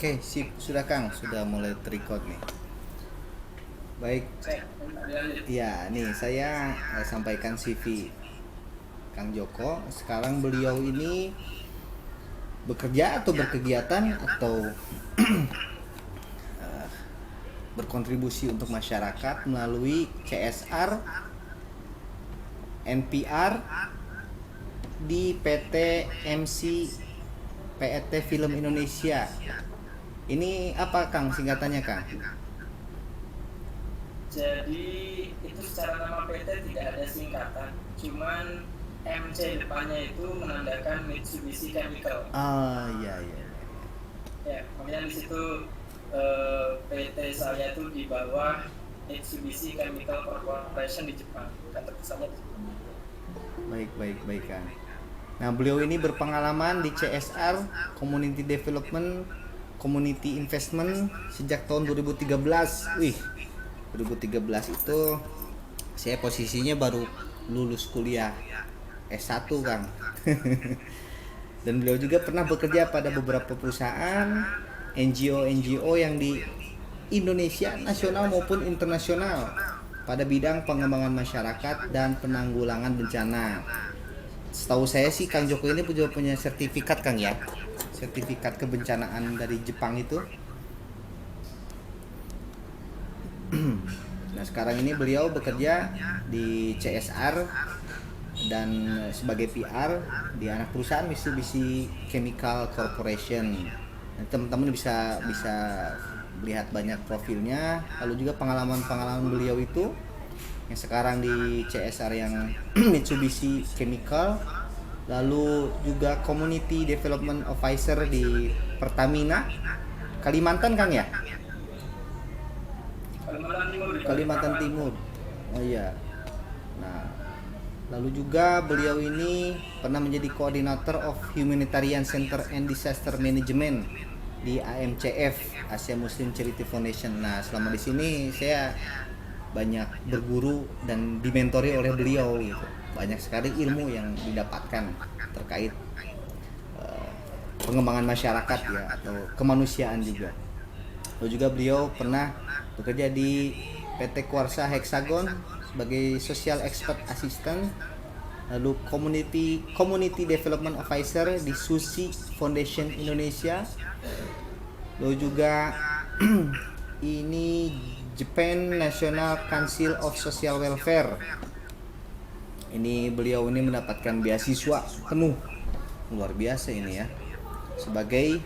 Oke, sip. Sudah Kang, sudah mulai record nih. Baik, ya nih saya sampaikan CV Kang Joko. Sekarang beliau ini bekerja atau berkegiatan atau berkontribusi untuk masyarakat melalui CSR, NPR di PT MC PET Film Indonesia. Ini apa Kang singkatannya Kang? Jadi itu secara nama PT tidak ada singkatan, cuman MC depannya itu menandakan Mitsubishi Chemical. Ah, iya iya. Ya, makanya di situ PT saya itu di bawah Mitsubishi Chemical Corporation di Jepang, kantor pusatnya di Jepang. Baik, baik, baik Kang. Nah, beliau ini berpengalaman di CSR, Community Development, Community Investment sejak tahun 2013. Wih, 2013 itu saya posisinya baru lulus kuliah S1, Kang. Dan beliau juga pernah bekerja pada beberapa perusahaan, NGO yang di Indonesia, nasional maupun internasional pada bidang pengembangan masyarakat dan penanggulangan bencana. Setahu saya sih Kang Joko ini juga punya sertifikat Kang ya, sertifikat kebencanaan dari Jepang itu. Nah sekarang ini beliau bekerja di CSR dan sebagai PR di anak perusahaan Mitsubishi Chemical Corporation. Nah, teman-teman bisa bisa lihat banyak profilnya, lalu juga pengalaman-pengalaman beliau itu yang sekarang di CSR yang Mitsubishi Chemical, lalu juga Community Development Officer di Pertamina Kalimantan Kang ya. Kalimantan Timur di Kalimantan Balikpapan. Timur. Oh iya. Nah, lalu juga beliau ini pernah menjadi Coordinator of Humanitarian Center and Disaster Management di AMCF, Asia Muslim Charity Foundation. Nah, selama di sini saya banyak berguru dan dimentori oleh beliau gitu. Banyak sekali ilmu yang didapatkan terkait pengembangan masyarakat ya atau kemanusiaan juga. Lalu juga beliau pernah bekerja di PT Kuarsa Hexagon sebagai Social Expert Assistant, lalu Community Development Officer di Susi Foundation Indonesia, lalu juga ini Japan National Council of Social Welfare. Ini beliau ini mendapatkan beasiswa penuh, luar biasa ini ya, sebagai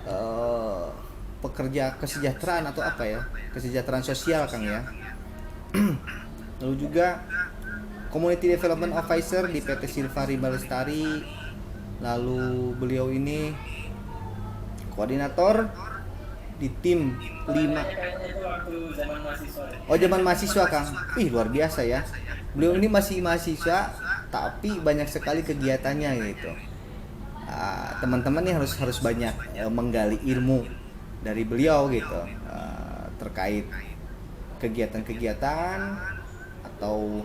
uh, pekerja kesejahteraan atau apa ya, kesejahteraan sosial Kang ya. Lalu juga Community Development Officer di PT Silva Rimba Lestari. Lalu beliau ini koordinator di tim 5. Kayaknya itu waktu zaman mahasiswa. Oh, zaman mahasiswa Kang. Ih, luar biasa ya. Beliau ini masih mahasiswa tapi banyak sekali kegiatannya gitu. Teman-teman nih harus banyak menggali ilmu dari beliau gitu, terkait kegiatan-kegiatan atau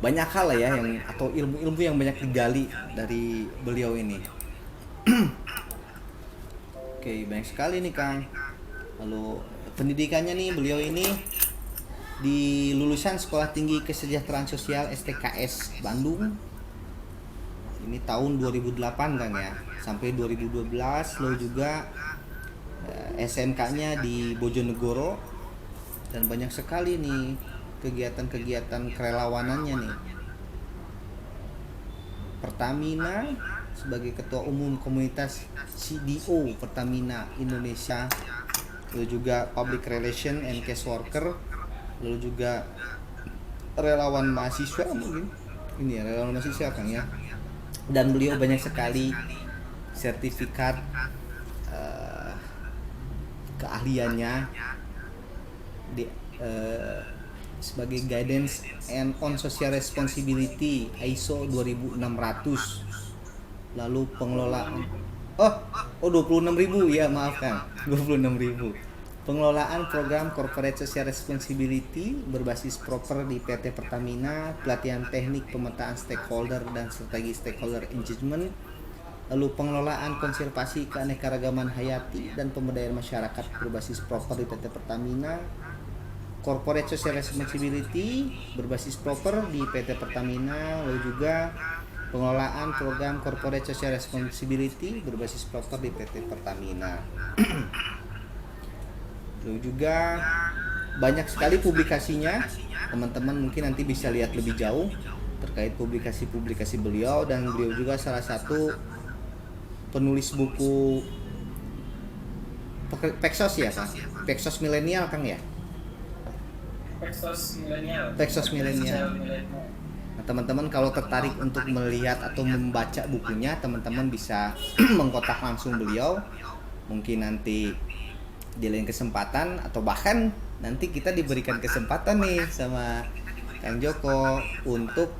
banyak hal lah ya yang atau ilmu-ilmu yang banyak digali dari beliau ini. Oke, banyak sekali nih Kang. Lalu pendidikannya nih beliau ini di lulusan Sekolah Tinggi Kesejahteraan Sosial STKS Bandung. Ini tahun 2008 Kang ya, sampai 2012. Lalu juga SMK-nya di Bojonegoro, dan banyak sekali nih kegiatan-kegiatan kerelawanannya nih. Pertamina sebagai ketua umum komunitas CDO Pertamina Indonesia, lalu juga public relation and case worker, lalu juga relawan mahasiswa mungkin. Ini ya relawan mahasiswa Kang ya. Dan beliau banyak sekali sertifikat keahliannya di sebagai guidance and on social responsibility ISO 2600, lalu pengelolaan 26.000 ya, maaf Kang, 26.000 pengelolaan program corporate social responsibility berbasis proper di PT Pertamina, pelatihan teknik pemetaan stakeholder dan strategi stakeholder engagement, lalu pengelolaan konservasi keanekaragaman hayati dan pemberdayaan masyarakat berbasis proper di PT Pertamina, corporate social responsibility berbasis proper di PT Pertamina, lalu juga pengelolaan program corporate social responsibility berbasis proper di PT Pertamina. Lalu juga banyak sekali publikasinya, teman-teman mungkin nanti bisa lihat lebih jauh terkait publikasi-publikasi beliau, dan beliau juga salah satu penulis buku Peksos ya Kang? Peksos milenial Kang ya? Peksos milenial. Nah, teman-teman kalau tertarik untuk melihat atau membaca bukunya, teman-teman bisa mengkontak langsung beliau. Mungkin nanti di lain kesempatan, atau bahkan nanti kita diberikan kesempatan nih sama Kang Joko untuk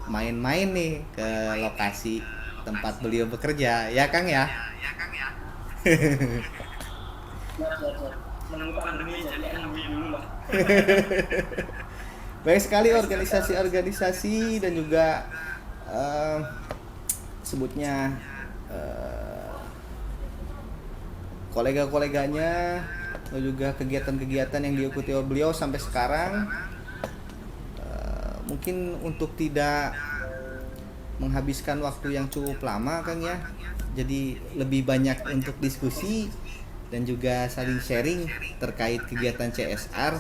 main-main nih ke lokasi tempat beliau bekerja, ya Kang ya? Menunggu pandemi, jadi nunggu dulu lah. Banyak sekali organisasi-organisasi dan juga sebutnya kolega-koleganya, dan juga kegiatan-kegiatan yang diikuti oleh beliau sampai sekarang. Mungkin untuk tidak menghabiskan waktu yang cukup lama Kang ya, jadi lebih banyak untuk diskusi dan juga saling sharing terkait kegiatan CSR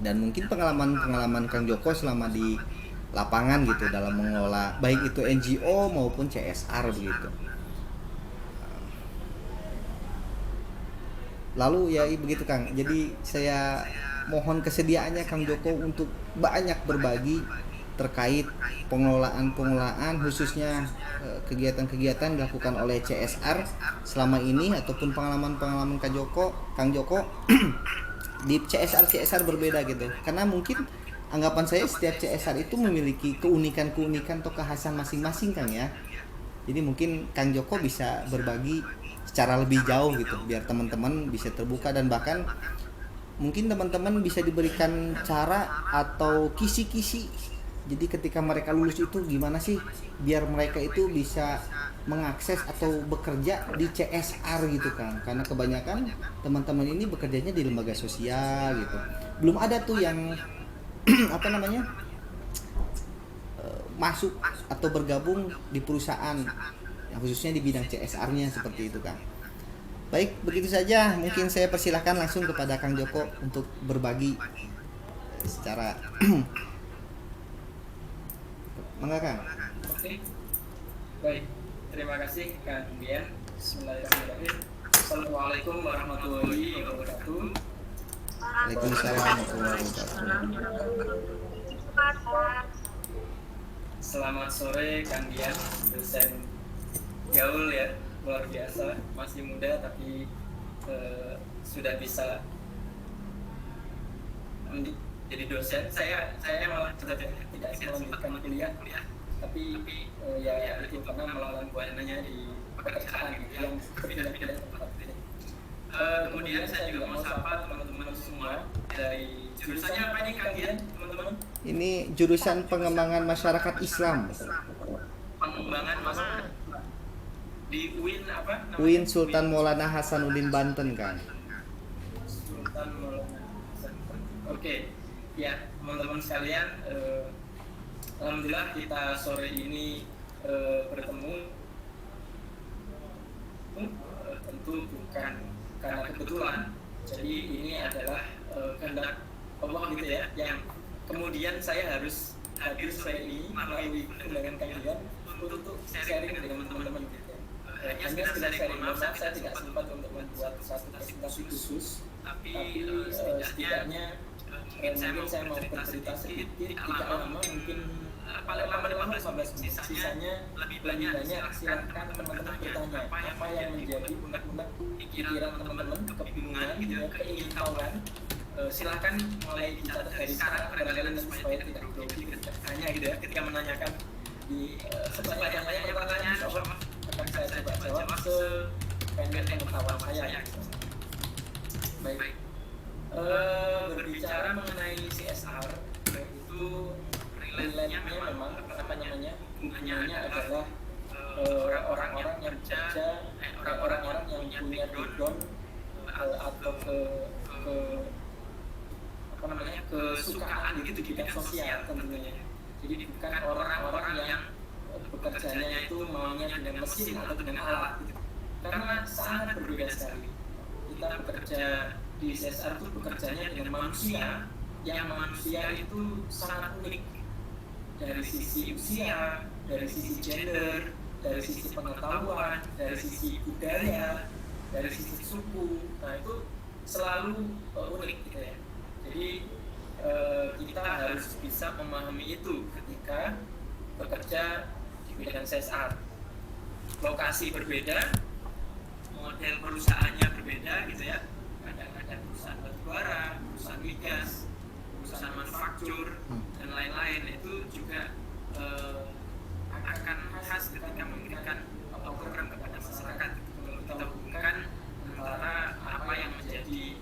dan mungkin pengalaman Kang Joko selama di lapangan gitu dalam mengelola baik itu NGO maupun CSR begitu. Lalu ya begitu Kang, jadi saya mohon kesediaannya Kang Joko untuk banyak berbagi terkait pengelolaan khususnya kegiatan-kegiatan dilakukan oleh CSR selama ini ataupun pengalaman Kang Joko di CSR berbeda gitu. Karena mungkin anggapan saya setiap CSR itu memiliki keunikan atau kekhasan masing-masing Kang ya. Jadi mungkin Kang Joko bisa berbagi secara lebih jauh gitu biar teman-teman bisa terbuka, dan bahkan mungkin teman-teman bisa diberikan cara atau kisi-kisi. Jadi ketika mereka lulus itu gimana sih biar mereka itu bisa mengakses atau bekerja di CSR gitu kan. Karena kebanyakan teman-teman ini bekerjanya di lembaga sosial gitu. Belum ada tuh yang masuk atau bergabung di perusahaan yang khususnya di bidang CSR-nya seperti itu Kang. Baik, begitu saja. Mungkin saya persilahkan langsung kepada Kang Joko untuk berbagi secara Mangga Kang. Oke. Baik. Terima kasih Kang Dian. Bismillahirrahmanirrahim. Assalamualaikum warahmatullahi wabarakatuh. Waalaikumsalam warahmatullahi wabarakatuh. Selamat sore Kang Dian, dosen gaul ya, luar biasa, masih muda tapi sudah bisa jadi dosen. Saya malah tidak melanjutkan kuliah, tapi ya itu karena melawan buahnya di pekerjaan gitu yang tidak tepat. Kemudian saya juga mau sapa teman-teman semua dari jurusannya apa nih Kang Dian, teman-teman? Ini jurusan pengembangan masyarakat Islam. Pengembangan masyarakat di UIN apa? UIN Sultan Maulana Hasanuddin Banten Kang. Sultan Maulana Hasanuddin. Oke. Ya, teman-teman sekalian, alhamdulillah kita sore ini bertemu. Tentu bukan karena kebetulan. Jadi ini adalah kehendak Allah gitu ya, yang kemudian saya harus hadir sore ini melalui undangan kalian untuk sharing dengan teman-teman gitu. Hanya sekedar sharing, maaf saya tidak sempat untuk membuat satu presentasi khusus, tapi setidaknya mungkin saya mau bercerita sedikit, tidak lama, mungkin paling lama 15 menit, sisanya lebih banyak silakan teman-teman bertanya apa yang menjadi unek-unek pikiran teman-teman, kebingungan, keingintahuan. Silakan mulai dicatat dari sekarang barangkali supaya tidak grogi hanya gitu ya, ketika menanyakan di sebanyak-banyaknya pertanyaan akan saya coba jawab sependek pengetahuan saya. Baik. Berbicara mengenai CSR itu relate-nya memang hubungannya adalah orang-orang yang bekerja, orang-orang yang punya background atau ke apa namanya kesukaan gitu di bidang sosial tentunya. Jadi bukan orang-orang yang bekerjanya itu maunya dengan mesin atau dengan alat gitu. Karena sangat berbeda sekali. Kita bekerja di CSR itu bekerjanya dengan manusia, yang manusia itu sangat unik dari sisi usia, dari sisi gender, dari sisi pengetahuan, dari sisi budaya, dari sisi suku. Nah itu selalu unik gitu ya. Jadi kita harus bisa memahami itu ketika bekerja di bidang CSR. Lokasi berbeda, model perusahaannya berbeda gitu ya. Kadang-kadang perusahaan batubara, perusahaan migas, perusahaan manufaktur dan lain-lain, itu juga akan khas ketika memberikan program kepada masyarakat. Kalau kita hubungkan antara apa yang menjadi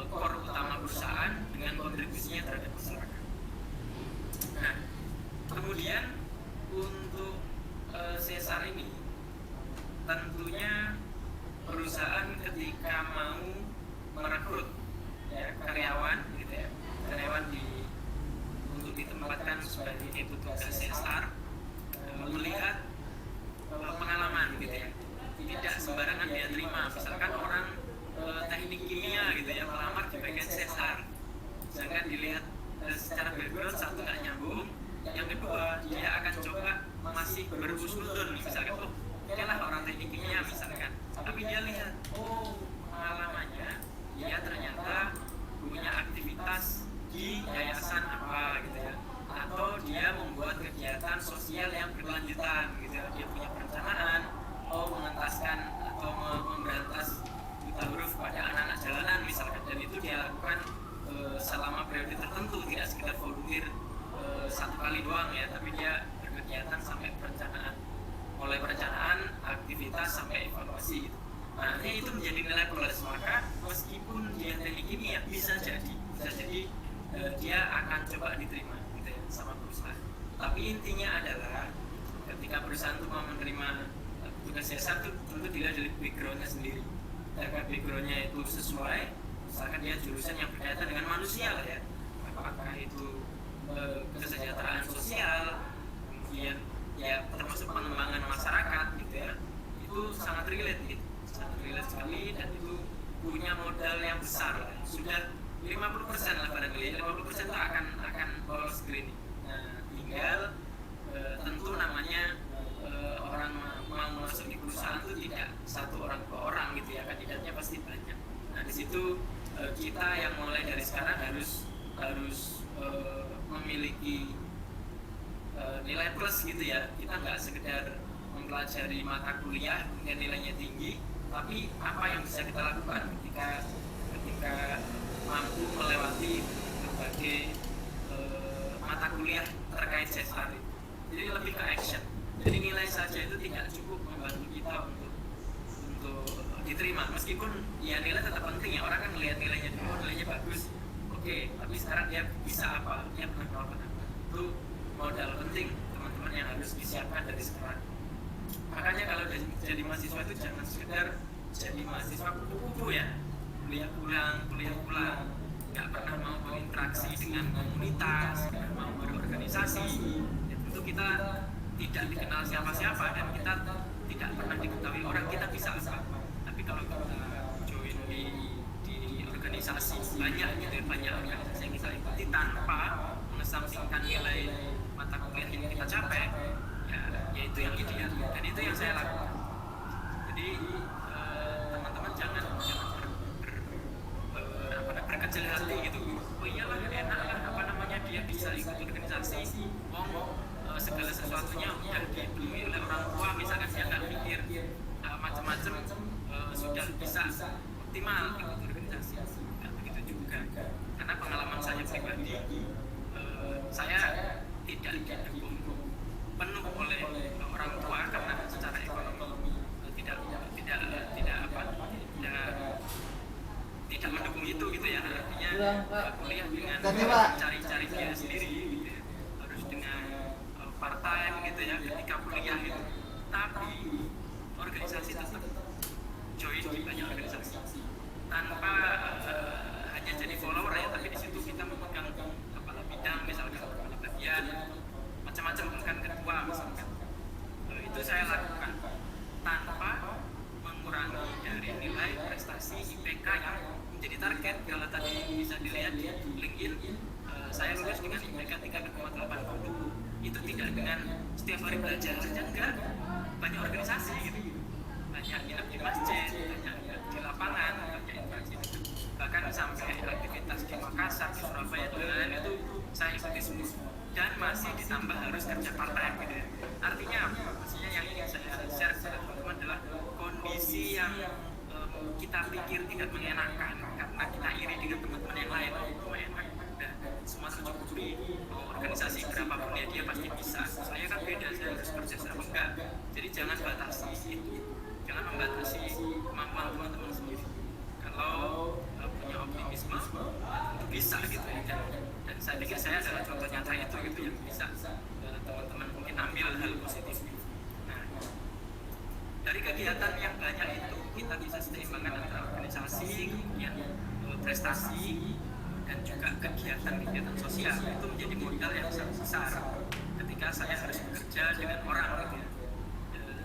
core utama perusahaan dengan kontribusinya terhadap masyarakat. Nah, kemudian untuk CSR ini tentunya perusahaan ketika mau merekrut ya, karyawan gitu ya, karyawan untuk ditempatkan sebagai petugas CSR, melihat pengalaman gitu ya. Tidak sembarangan dia terima, misalkan orang teknik kimia gitu ya melamar di bagian CSR, jangan dilihat secara background satu nggak nyambung, yang kedua dia akan coba masih berhusnuzon misalkan, oh oke lah orang teknik kimia misalkan, tapi dia lihat oh pengalamannya dia ternyata punya aktivitas di yayasan apa gitu ya, atau dia membuat kegiatan sosial yang berkelanjutan gitu ya, dia punya perencanaan mengentaskan atau memberantas buta huruf pada anak-anak jalanan misalkan, dan itu dia lakukan selama periode tertentu, tidak sekedar volunteer satu kali doang ya, tapi dia berkegiatan sampai perencanaan, mulai perencanaan aktivitas sampai evaluasi gitu. Nah ini itu menjadi nilai plus, maka meskipun dia teknik kimia bisa jadi dia akan coba diterima gitu ya, sama perusahaan. Tapi intinya adalah ketika perusahaan itu mau menerima tugas CSR itu tentu dilihat dari backgroundnya sendiri. Apakah backgroundnya itu sesuai, misalkan dia jurusan yang berkaitan dengan manusia lah ya, apakah itu kesejahteraan sosial, kemudian ya termasuk pengembangan masyarakat gitu ya, itu sangat relate gitu, sangat relate sekali, dan itu punya modal yang besar lah. Sudah 50% lah barangkali, 50% itu akan lolos screening. Nah, tinggal tentu namanya orang mau masuk di perusahaan itu tidak satu orang ke orang gitu ya, kandidatnya pasti banyak. Nah di situ kita yang mulai dari sekarang harus memiliki nilai plus gitu ya. Kita nggak sekedar mempelajari mata kuliah yang nilainya tinggi, tapi apa yang bisa kita lakukan ketika mampu melewati berbagai mata kuliah terkait CSR. Jadi lebih ke action. Jadi nilai saja itu tidak cukup membantu kita untuk diterima, meskipun ya nilai tetap penting ya, orang kan melihat nilainya dulu, nilainya bagus, oke, tapi sekarang dia bisa apa, dia pernah melakukan apa, itu modal penting teman-teman yang harus disiapkan dari sekarang. Makanya kalau jadi mahasiswa itu jangan sekedar jadi mahasiswa kupu-kupu ya, kuliah pulang, nggak pernah mau berinteraksi dengan komunitas, nggak mau berorganisasi, ya tentu kita tidak dikenal siapa-siapa dan kita tidak pernah diketahui orang kita bisa apa. Tapi kalau kita join di organisasi banyak gitu, banyak organisasi yang kita ikuti tanpa mengesampingkan nilai mata kuliah yang kita capai, ya itu yang ideal, dan itu yang saya lakukan. Jadi teman-teman jangan berkecil hati gitu. Oh iyalah enak lah, apa namanya, dia bisa ikut organisasi, segala sesuatunya udah dibeli oleh orang tua misalkan, dia nggak mikir macam-macam, sudah bisa optimal ikut organisasi. Nggak begitu juga, karena pengalaman saya pribadi, saya tidak didukung penuh oleh orang tua karena secara ekonomi tidak mendukung itu gitu ya, artinya kuliah dengan cari-cari dia sendiri gitu, harus dengan part time gitu ya ketika kuliah gitu. Tapi dengan IPK 3,80 itu tidak dengan setiap hari belajar saja, enggak, banyak organisasi gitu, banyak nginep di masjid, banyak nginep di lapangan, banyak interaksi gitu. Bahkan sampai aktivitas di Makassar, di Surabaya dan lain-lain itu saya ikuti semua, dan masih ditambah harus kerja part time gitu ya. Artinya apa? Maksudnya yang ingin saya share kepada teman-teman adalah kondisi yang kita pikir tidak mengenakan karena kita iri dengan teman-teman yang lain. Oh enak, udah semua tercukupi, organisasi berapapun ya dia pasti bisa. Saya kan beda, saya harus kerja sama, enggak. Jadi jangan batasi itu, jangan membatasi kemampuan teman-teman sendiri. Kalau punya optimisme itu bisa gitu ya, dan saya pikir saya adalah contoh nyata itu gitu yang bisa teman-teman mungkin ambil hal positif. Nah, dari kegiatan yang banyak itu kita bisa seimbangkan antara organisasi, kemudian prestasi, dan juga kegiatan-kegiatan sosial. Itu menjadi modal yang sangat besar ketika saya harus bekerja dengan orang gitu ya.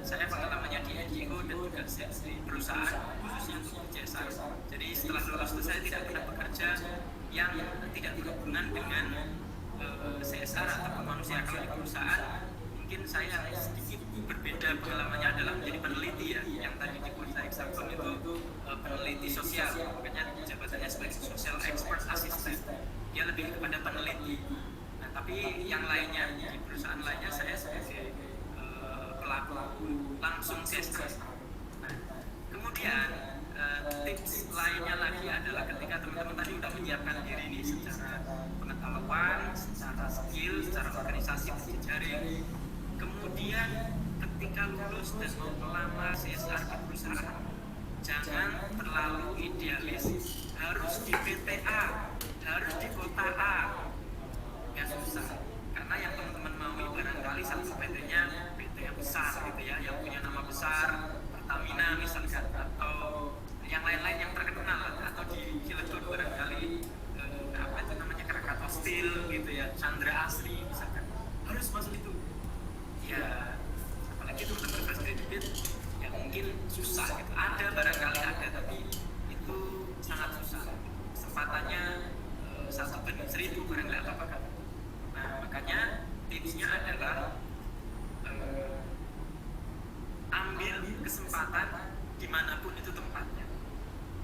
Saya pengalamannya di NGO dan juga di perusahaan khususnya untuk CSR. Jadi setelah lulus itu saya tidak pernah bekerja yang tidak berhubungan dengan CSR atau kemanusiaan. Kalau di perusahaan mungkin saya sedikit berbeda pengalamannya adalah menjadi peneliti ya, yang tadi di Bursa Hexagon itu peneliti sosial, makanya jabatannya sebagai social expert assistant, dia lebih kepada peneliti. Nah tapi yang lainnya di perusahaan lainnya saya sebagai pelaku langsung CSR. Nah, kemudian tips lainnya lagi adalah ketika teman-teman tadi sudah menyiapkan diri nih secara pengetahuan, secara skill, secara organisasi berjejaring, kemudian ketika lulus dan mau melamar CSR di perusahaan, jangan terlalu idealis, harus di PT A, harus di kota A, nggak susah. Karena yang teman-teman mau barangkali satu PT-nya PT yang besar gitu ya, yang punya nama besar, Pertamina misalkan, atau yang lain-lain yang terkenal, atau di Cilegon barangkali apa itu namanya, Krakatau Steel gitu ya, Chandra Asri misalkan, harus masuk itu. Ya apalagi itu teman-teman fresh graduate ya mungkin susah gitu. Ada barangkali ada, tapi itu sangat susah. Kesempatannya 1/1000 barangkali atau apa kan. Nah makanya tipsnya adalah ambil kesempatan dimanapun itu tempatnya.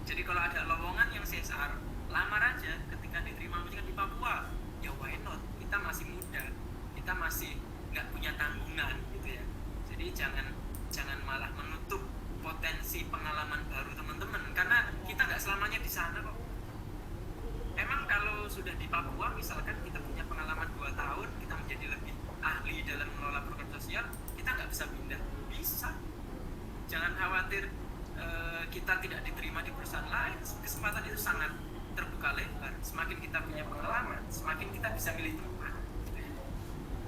Jadi kalau ada lowongan yang CSR, lamar aja. Ketika diterima misalkan di Papua, ya why not? Kita masih muda, kita masih nggak punya tanggungan gitu ya. Jadi jangan malah menutup potensi pengalaman baru teman-teman, karena kita nggak selamanya di sana kok. Emang kalau sudah di Papua misalkan kita punya pengalaman 2 tahun, kita menjadi lebih ahli dalam mengelola program sosial, kita nggak bisa pindah. Bisa. Jangan khawatir kita tidak diterima di perusahaan lain. Kesempatan itu sangat terbuka lebar. Semakin kita punya pengalaman, semakin kita bisa milih tempat.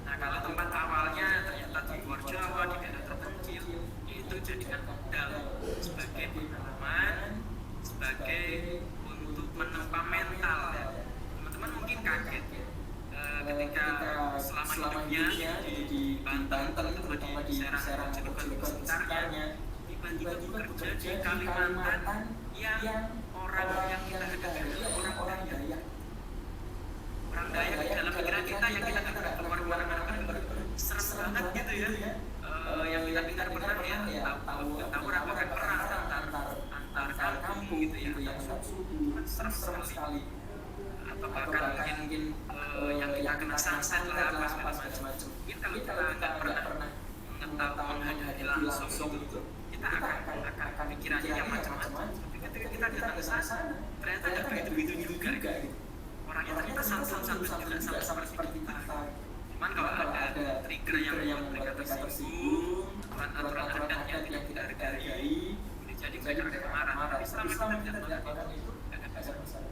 Nah kalau tempat awalnya ternyata di luar Jawa, di daerah terpencil, itu jadikan modal sebagai pengalaman, sebagai untuk menempa mental ya. Teman-teman mungkin kaget ketika selama hidupnya di Banten terutama di Serang, Cirebon dan sekitarnya, tiba-tiba bekerja di Kalimantan yang orang yang kita hadapi adalah orang Dayak. Orang Dayak dalam pikiran kita yang kita nggak pernah keluar kemana-mana kan serem banget gitu ya. Yang kita dengar pernah ya, tahu raporan perang antar kampung gitu ya, antar suku, kan serem sekali. Atau bahkan mungkin yang kita kena santet lah apa segala macam. Mungkin kalau kita nggak pernah menghadapi langsung gitu, kita akan pikirannya yang macam-macam. Tapi ketika kita datang ke sana, ternyata nggak begitu juga gitu. Orangnya ternyata santun juga sama seperti kita. Cuman kalau ada trigger yang membuat mereka tersinggung, aturan adat yang tidak kita hargai, jadi mereka akan marah. Tapi selama kita tidak melakukan itu, tidak ada masalah.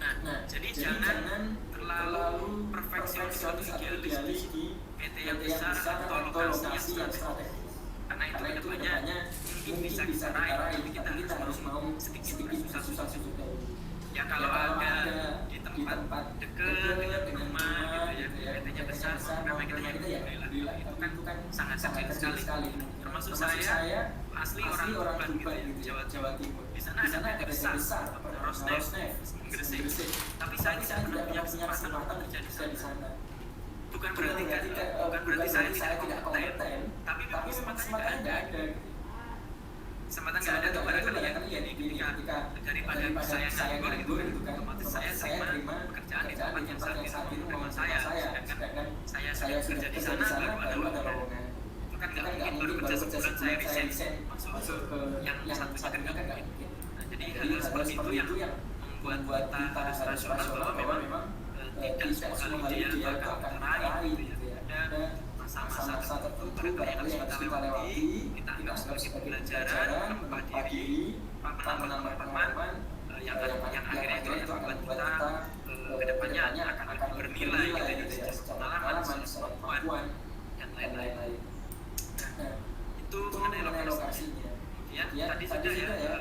Nah, jadi jangan terlalu perfeksionis atau idealis di PT yang besar atau lokasi yang strategis. Karena itu kedepannya mungkin bisa kita raih, tapi kita harus mau sedikit susah-susah juga. Ya kalau ada di tempat dekat dengan rumah gitu ya, PT-nya besar, karena kita yang alhamdulillah itu kan sangat kecil sekali. Termasuk saya asli orang Tuban gitu ya, Jawa Timur. Di sana ada PT besar, Rosneft, Gresik. Tapi saya tidak pernah punya kesempatan untuk kerja di sana. bukan berarti saya tidak kompeten, tapi kesempatannya nggak ada. Kesempatan nggak ada tuh barangkali ya ini ketika daripada saya nganggur gitu kan, otomatis saya terima pekerjaan di tempat yang saat itu memang saya, sedangkan saya sudah kerja di sana baru ada lowongan. Itu kan nggak mungkin baru kerja sebulan saya resign masuk ke yang satunya kan nggak mungkin. Nah, jadi hal seperti itu yang membuat kita harus rasional bahwa memang tidak semua hal ideal akan meraih gitu ya. Ada masa-masa tertentu barangkali yang harus kita lewati, kita anggap sebagai pembelajaran, menambah diri, menambah pengalaman yang akhirnya itu akan membuat kita kedepannya akan bernilai gitu ya, secara pengalaman, secara kemampuan dan lain-lain. Nah, itu mengenai lokasinya. Ya, tadi sudah ya,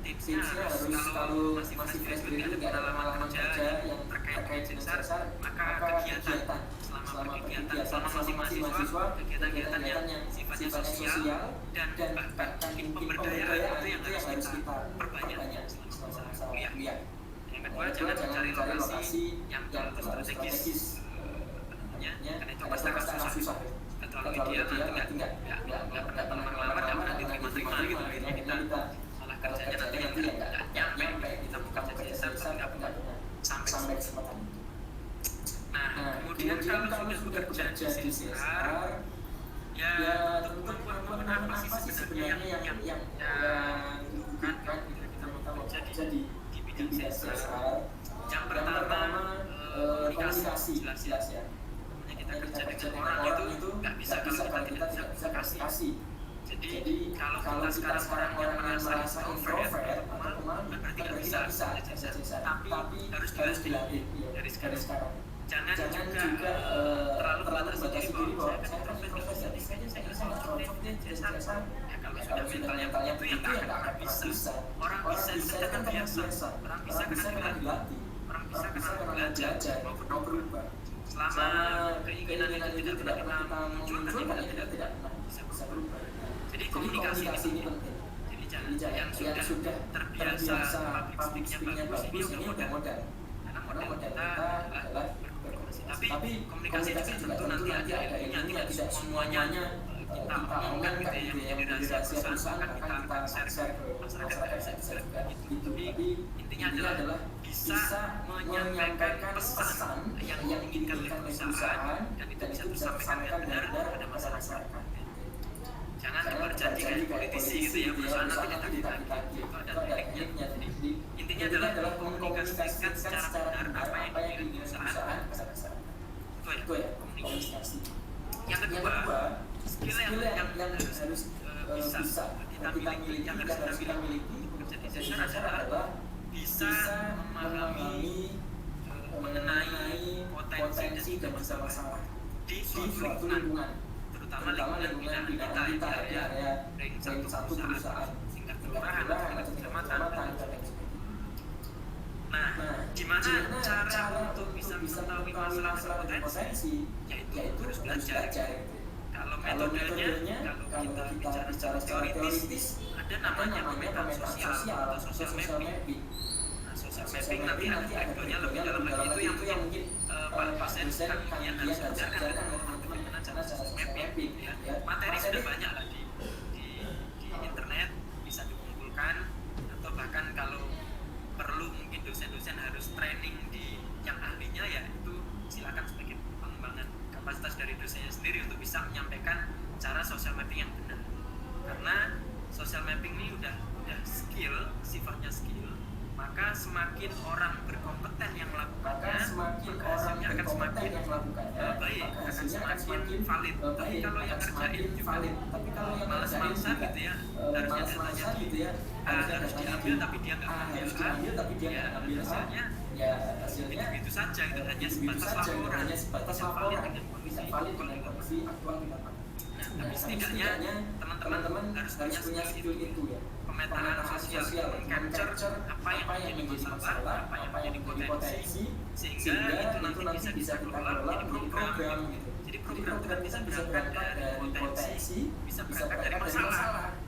tipsnya harus kalau masih graduate ada pengalaman kerja yang terkait besar, maka kegiatan selama masih mahasiswa, kegiatan yang sifatnya sosial dan bahkan pemberdayaan itu yang harus kita perbanyak selama kuliah. Yang kedua, jangan mencari lokasi yang terlalu strategis, karena itu pasti akan susah. Terlalu ideal nanti nggak pernah ngelamar, nggak pernah diterima gitu, akhirnya kita malah kerjanya nanti nggak nyampe, kita buka kerja besar nggak pernah sampai kesempatan. Nah, kemudian kalau sudah bekerja di CSR, ya tentu kemampuan apa sih sebenarnya yang dibutuhkan kita mau bekerja di bidang CSR. Yang pertama, komunikasi jelas ya. Kita kerja dengan orang itu nggak bisa kalau kita tidak bisa kasih. Jadi kalau kita sekarang orang yang merasa introvert atau malu, berarti nggak bisa. Tapi harus dilatih dari sekarang. Jangan juga terlalu membatasi diri bahwa saya kan introvert, jadi saya nggak cocok deh CSR. Ya kalau sudah mentalnya itu yang nggak akan bisa. Orang bisa itu kan biasa. Orang bisa karena dilatih. Orang bisa karena belajar mau berubah. Selama keinginan itu tidak pernah muncul, kan tidak bisa berubah. Jadi komunikasi ini penting. Jadi jangan yang sudah terbiasa public speaking-nya bagus ini udah modal. Karena modal kita adalah berkomunikasi. Tapi komunikasi juga tentu nanti ada ilmunya, tidak semuanya kita omongkan gitu ya, yang jadi rahasia perusahaan akan kita share ke masyarakat juga gitu. Tapi intinya adalah bisa menyampaikan pesan yang diinginkan oleh perusahaan dan itu bisa disampaikan dengan benar kepada masyarakat. Jangan berjanji kayak politisi gitu ya, perusahaan nanti ditagih-tagih, itu ada tekniknya. Jadi intinya adalah mengkomunikasikan secara benar apa yang diinginkan perusahaan ke masyarakat. Itu ya komunikasi. Yang kedua, skill yang harus bisa kita miliki, yang harus kita miliki bekerja di CSR adalah bisa memahami mengenai potensi dan masalah di suatu lingkungan, terutama lingkungan bidang kita ya, ring satu perusahaan, tingkat kelurahan, tingkat kecamatan dan sebagainya. Nah, gimana cara untuk bisa mengetahui masalah potensi? Yaitu harus belajar. Kalau metodenya, kalau kita bicara secara teoritis, ada namanya pemetaan sosial atau social mapping. Nah, social mapping nanti ada backgroundnya lebih dalam lagi, itu yang mungkin para pasien kalian harus belajarkan bagaimana cara social mapping. Ya. Materi sudah banyak lah di internet, bisa dikumpulkan, atau bahkan kalau perlu mungkin dosen-dosen harus training di yang ahlinya, ya itu silakan sebagai pengembangan kapasitas dari dosennya sendiri untuk bisa menyampaikan cara social mapping yang benar. Karena social mapping ini udah skill, sifatnya skill, maka semakin orang berkompeten yang melakukannya, hasilnya akan semakin baik, hasilnya akan semakin valid. Tapi kalau yang kerjain juga malas-malasan gitu ya, harusnya datanya harus diambil tapi dia nggak ambil, ya hasilnya itu saja, itu hanya sebatas laporan, bisa valid dengan kondisi aktual kita. Nah, tapi setidaknya teman-teman harus punya skill itu ya, pemetaan sosial, capture apa yang menjadi masalah, apa yang menjadi potensi, sehingga itu nanti bisa kita kelola menjadi program gitu. Jadi program bisa berangkat dari potensi, bisa berangkat dari masalah.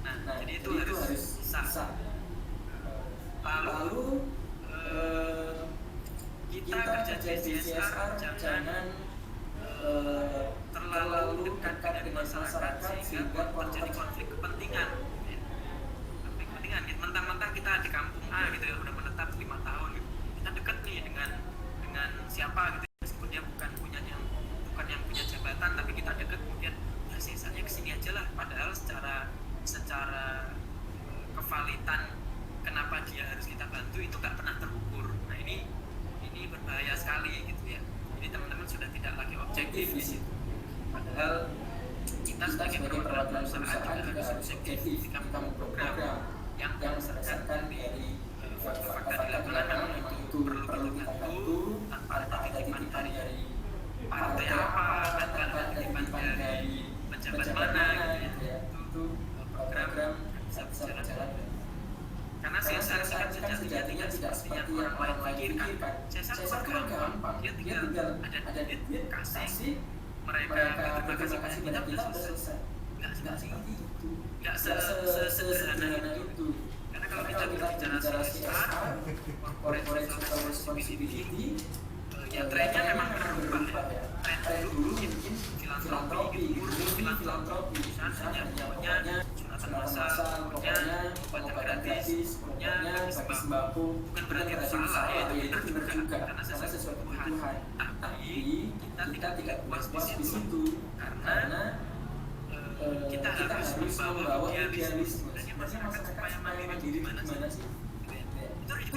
Nah, jadi itu harus bisa. Lalu kita kerja di CSR jangan terlalu dekat dengan masyarakat sehingga terjadi konflik kepentingan. Konflik kepentingan, mentang-mentang kita di kampung A gitu ya, udah menetap 5 tahun gitu. Kita dekat nih dengan siapa gitu, meskipun dia bukan yang punya jabatan, tapi kita dekat, kemudian ya CSR-nya kesini aja lah, padahal secara kevalitan kenapa dia harus kita bantu itu nggak pernah terukur. Nah ini berbahaya sekali gitu ya. Jadi teman-teman sudah tidak lagi objektif di situ. Padahal kita sebagai perwakilan perusahaan juga harus objektif dalam program yang berdasarkan dari fakta di lapangan, memang itu perlu kita bantu tanpa ada titipan dari partai apa, tanpa ada titipan dari pejabat mana gitu ya. Itu program bisa berjalan. Karena CSR kan sejatinya tidak seperti yang orang lain pikirkan. CSR kan gampang, dia tinggal ada duit, kasih, mereka berterima kasih kepada kita, sudah selesai. Nggak seperti itu, nggak sesederhana itu. Karena kalau kita bicara CSR, corporate social responsibility, ya trennya memang berubah ya. Tren dulu mungkin filantropi, misalnya sunatan massal, pokoknya gratis, pokoknya sembako, bukan berarti itu salah ya, itu benar juga karena sesuai kebutuhan. Tapi kita tidak puas di situ karena kita harus membawa idealisme. Dan masyarakat supaya mandiri gimana sih? Itu harus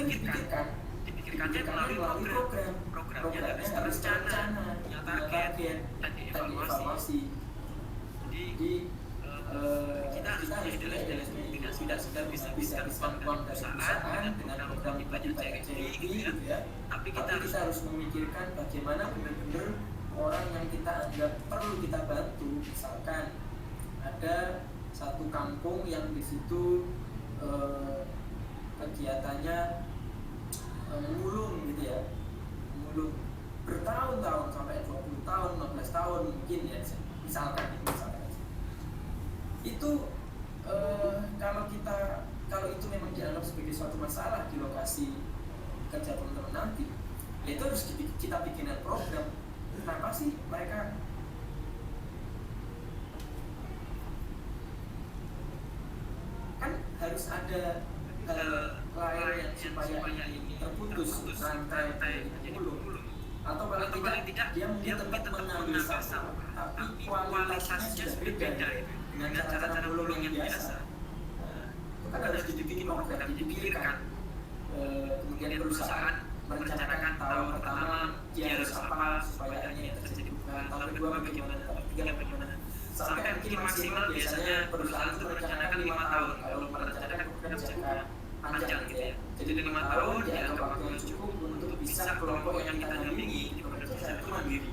dipikirkannya melalui programnya harus terencana, punya target dan dievaluasi. Jadi kita harus punya idealisme, tidak sudah bisa kemampuan perusahaan dengan program budget CRI gitu ya. Tapi kita harus memikirkan bagaimana benar-benar orang yang kita anggap perlu kita bantu. Misalkan ada satu kampung yang di situ kegiatannya memulung gitu ya, memulung bertahun-tahun sampai 20 tahun, 15 tahun mungkin ya, misalkan itu kalau itu memang dianggap sebagai suatu masalah di lokasi kerja teman-teman nanti, ya itu harus kita bikinkan program. Kenapa sih mereka kan harus ada lain supaya ini terputus rantai pemulung, atau paling tidak dia mungkin tetap mengambil sampah tapi kualitasnya sudah berbeda dengan cara-cara pemulung yang biasa. Itu kan harus dibikin program, dipikirkan. Kemudian perusahaan merencanakan tahun pertama dia harus apa supaya ini terjadi perubahan, tahun kedua bagaimana, tahun ketiga bagaimana, sampai mungkin maksimal biasanya perusahaan itu merencanakan 5 tahun kalau merencanakan program jangka panjang gitu ya. Jadi 5 tahun dianggap waktu yang cukup untuk bisa kelompok yang kita dampingi di pekerjaan itu mandiri.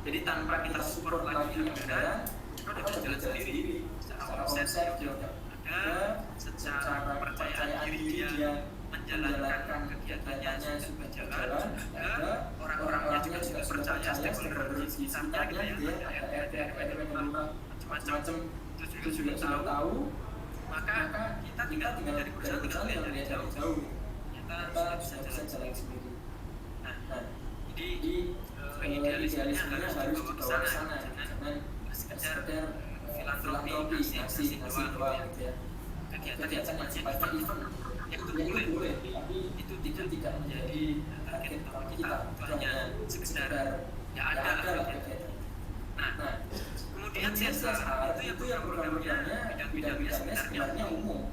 Jadi tanpa kita support lagi negara, kita udah bisa jalan sendiri. Secara omset juga ada, secara kepercayaan diri dia menjalankan kegiatannya sudah berjalan, ada orang-orangnya juga percaya, stakeholder di sekitarnya gitu ya, RT, macam-macam itu juga sudah tahu. Maka kita tinggal dari perusahaan yang dari jauh, kita sudah bisa jalan sendiri. Nah, jadi idealismenya harus dibawa ke sana, jangan sekedar filantropi, ngasih doang gitu ya. Kegiatan yang sifatnya event itu boleh, tapi itu tidak menjadi target utama kita. Itu hanya sekedar ya ada kegiatan. Nah, kemudian CSR itu yang programnya bidang-bidangnya sebenarnya umum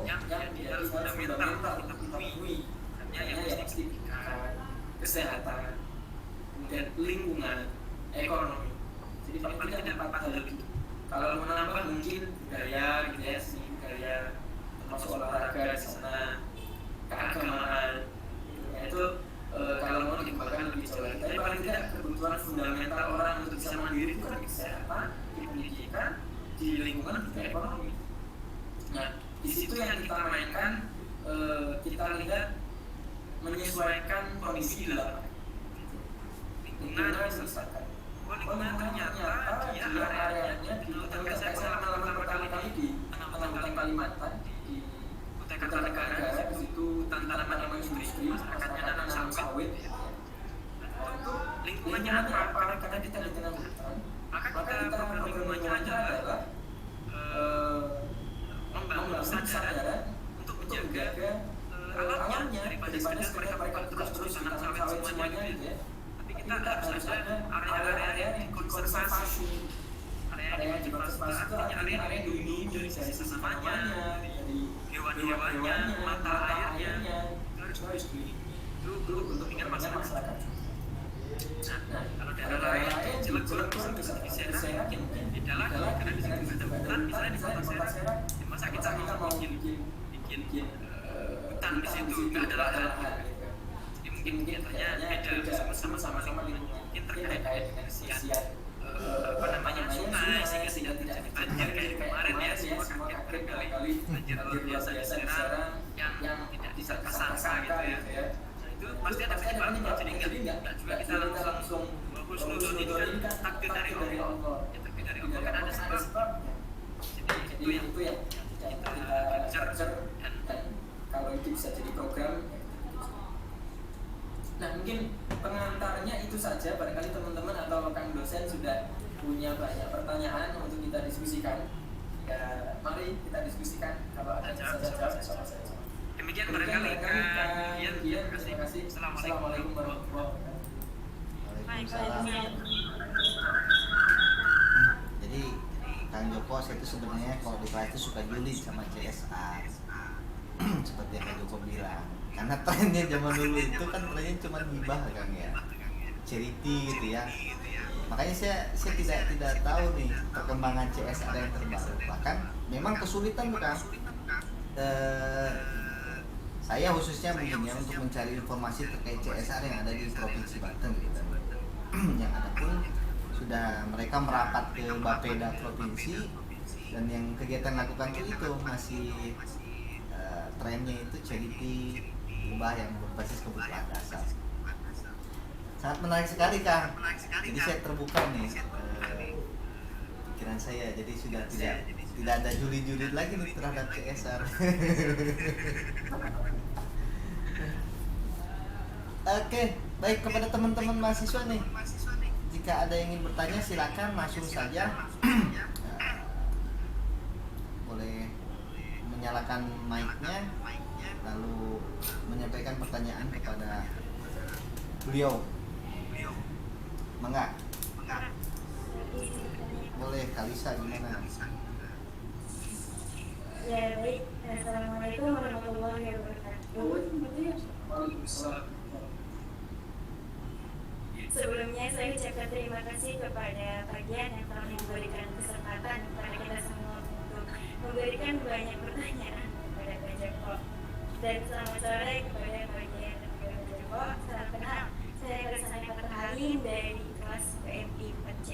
yang menjadi fundamental kita penuhi. Hanya yang mesti pendidikan, kesehatan, kemudian lingkungan, ekonomi. Jadi paling tidak 4 hal itu. Kalau mau menambah mungkin budaya gitu ya, seni budaya, termasuk olahraga di sana, keagamaan, itu kalau mau dikembangkan lebih jauh lagi. Tapi paling tidak kebutuhan fundamental orang untuk bisa mandiri itu kan di kesehatan, di pendidikan, di lingkungan, di ekonomi. Nah, di situ yang kita mainkan, kita lihat menyesuaikan kondisi di lapangan. Lingkungan misalkan, lingkungan ternyata dia areanya di hutan saya selama berkali-kali di hutan Kalimantan, di hutan Kartanegara, di situ hutan tanaman industri, masyarakatnya nanam sawit. lingkungannya apa? Karena kita di tengah hutan, maka kita program lingkungannya adalah membangun kesadaran untuk menjaga alamnya daripada sekedar mereka terus tanam sawit semuanya gitu ya. Tapi kita harus ada area-area yang dikonservasi. Area yang dikonservasi itu artinya area yang dilindungi dari sisi namanya, dari hewan-hewannya, mata airnya, harus dilindungi untuk ingat masyarakat. Nah, kalau daerah lain jelek-jelek bisa diserak ya mungkin beda lagi karena di sini juga ada hutan, misalnya di kota Serang, masa kita mau bikin hutan di situ nggak ada lahan, jadi mungkin kegiatannya beda sama-sama lingkungan, mungkin terkait dengan siat sungai sehingga tidak terjadi banjir kayak kemarin ya, semua kaget kali banjir luar biasa di Serang yang tidak disangka gitu ya. Itu pasti ada penyebabnya, jadi enggak juga kita langsung husnuzon itu kan takdir dari Allah. Ya takdir dari Allah kan ada sebabnya. Jadi itu yang kita kejar dan kalau itu bisa jadi program. Nah mungkin pengantarnya itu saja, barangkali teman-teman atau Kang dosen sudah punya banyak pertanyaan untuk kita diskusikan. Ya mari kita diskusikan, kalau ada jawab sama saya. Demikian barangkali Gian, terima kasih. Assalamualaikum warahmatullahi wabarakatuh. Waalaikumsalam. Jadi Kang Joko saya itu sebenarnya kalau di kelas itu suka julid sama CSR seperti yang Kang Joko bilang, karena trennya zaman dulu itu kan trennya cuma hibah kan ya, charity gitu ya. Makanya saya tidak tahu nih perkembangan CSR yang terbaru, bahkan memang kesulitan bukan saya khususnya mungkin ya untuk mencari informasi terkait CSR yang ada di Provinsi Banten gitu. Yang ada pun sudah mereka merapat ke Bapeda Provinsi, dan yang kegiatan lakukan itu masih trennya itu charity hibah yang berbasis kebutuhan dasar. Sangat menarik sekali Kang. Jadi saya terbuka nih pikiran saya, jadi sudah tidak ada juli-juli lagi nih terhadap CSR. Oke, baik, kepada teman-teman mahasiswa nih, jika ada yang ingin bertanya silakan langsung saja. Boleh menyalakan mic-nya lalu menyampaikan pertanyaan kepada beliau. Mangga. Boleh, Kalisa gimana? Ya baik, assalamualaikum warahmatullahi wabarakatuh. Sebelumnya saya ucapkan terima kasih kepada Bagian yang telah memberikan kesempatan kepada kita semua untuk memberikan banyak pertanyaan kepada Pak Joko. Dan selamat sore kepada Bagian dan kepada Pak Joko. Salam kenal, saya Karisani Halim dari kelas PMI 4C.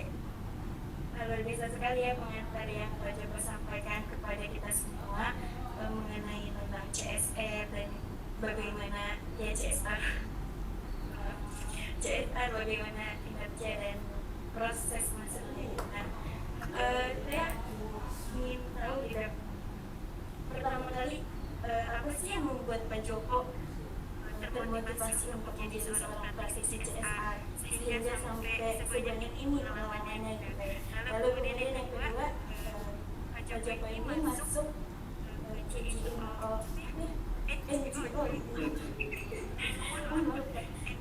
Luar biasa sekali ya pengantar yang Pak Joko sampaikan kepada kita semua mengenai tentang CSR dan bagaimana ya CSR bagaimana kinerja dan proses masuknya. Nah, saya ingin tahu tidak pertama kali apa sih yang membuat Pak Joko termotivasi untuk menjadi seorang praktisi CSR sehingga sampai sebanyak ini lawanannya gitu. Lalu kemudian yang kedua, Pak Joko ini masuk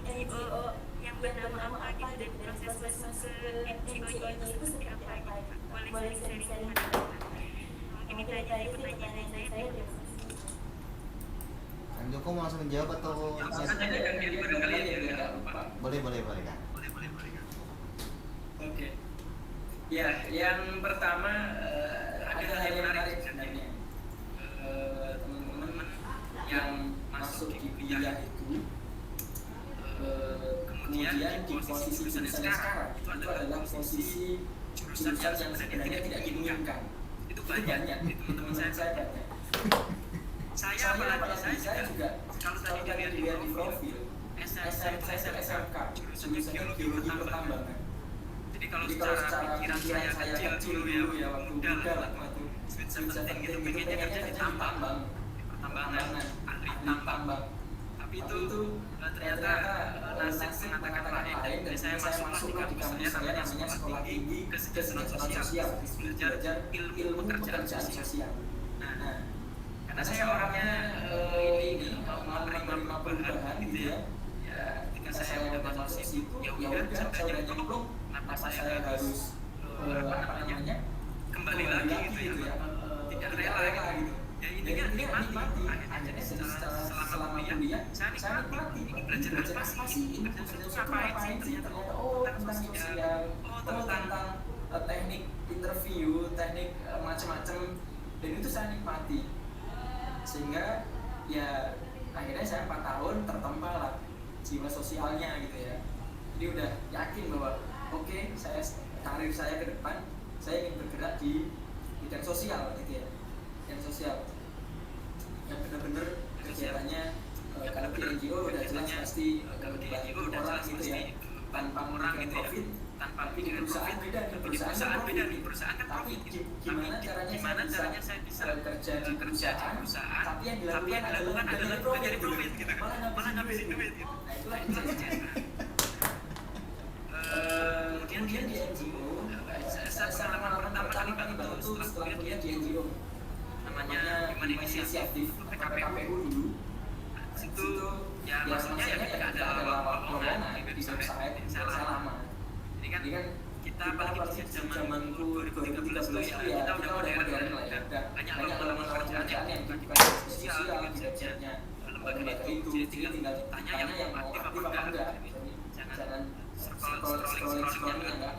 NGO yang bernama apa dan proses masuk NGO-nya itu seperti apa? Boleh sharing-sharing? Ini tadi pertanyaan saya. Kang Joko mau langsung menjawab atau boleh Kang. Oke. Ya, yang pertama ada hal yang menarik sebenarnya. Teman-teman yang masuk di kuliah itu kemudian di posisi misalnya sekarang itu adalah posisi jurusan yang sebenarnya tidak diinginkan. Itu banyak teman-teman saya banyak. Saya juga kalau tadi dilihat di profil SMK jurusannya geologi pertambangan. Jadi kalau secara pikiran saya kecil dulu ya waktu muda lah waktu sweet seventeen gitu pengennya kerja di tambang, pertambangan, ahli tambang. Tapi itu ternyata nasib mengatakan lain dan saya masuk di kampus saya namanya Sekolah Tinggi Kesejahteraan Sosial, belajar ilmu pekerjaan sosial. Nah, karena saya orangnya ini mau menerima perubahan gitu ya. Ya, ketika saya udah masuk situ, ya udah saya udah nyemplung. Kenapa saya harus kembali lagi gitu ya? Tidak rela gitu. Ya intinya nikmati. Akhirnya selama kuliah saya nikmati. Ini belajar apa sih? Ini kerja ngapain sih? Ternyata tentang sosial, tentang teknik interview, teknik macam-macam, dan itu saya nikmati. Sehingga ya akhirnya saya 4 tahun tertempa lah jiwa sosialnya gitu ya. Jadi udah yakin bahwa oke, karir saya ke depan saya ingin bergerak di bidang sosial gitu ya, bidang sosial yang benar-benar kegiatannya kalau di NGO udah jelas pasti bantu orang gitu ya, tanpa orang gitu ya, tanpa di perusahaan beda nih, perusahaan kan profit gitu. Gimana caranya saya bisa kerja di perusahaan tapi yang dilakukan adalah mencari profit gitu, malah ngabisin duit gitu. Nah itulah kemudian di NGO saya pengalaman pertama kali bantu setelah kuliah di NGO namanya Human Initiative PKPU dulu. Situ ya maksudnya ya kita ada lowongan di website saya lama. Jadi kan kita apalagi di zamanku 2013 ya kita udah modern lah ya, banyak lowongan pekerjaan yang kita sosial kerjanya lembaga itu, jadi tinggal tanya yang aktif apa enggak. Jangan scrolling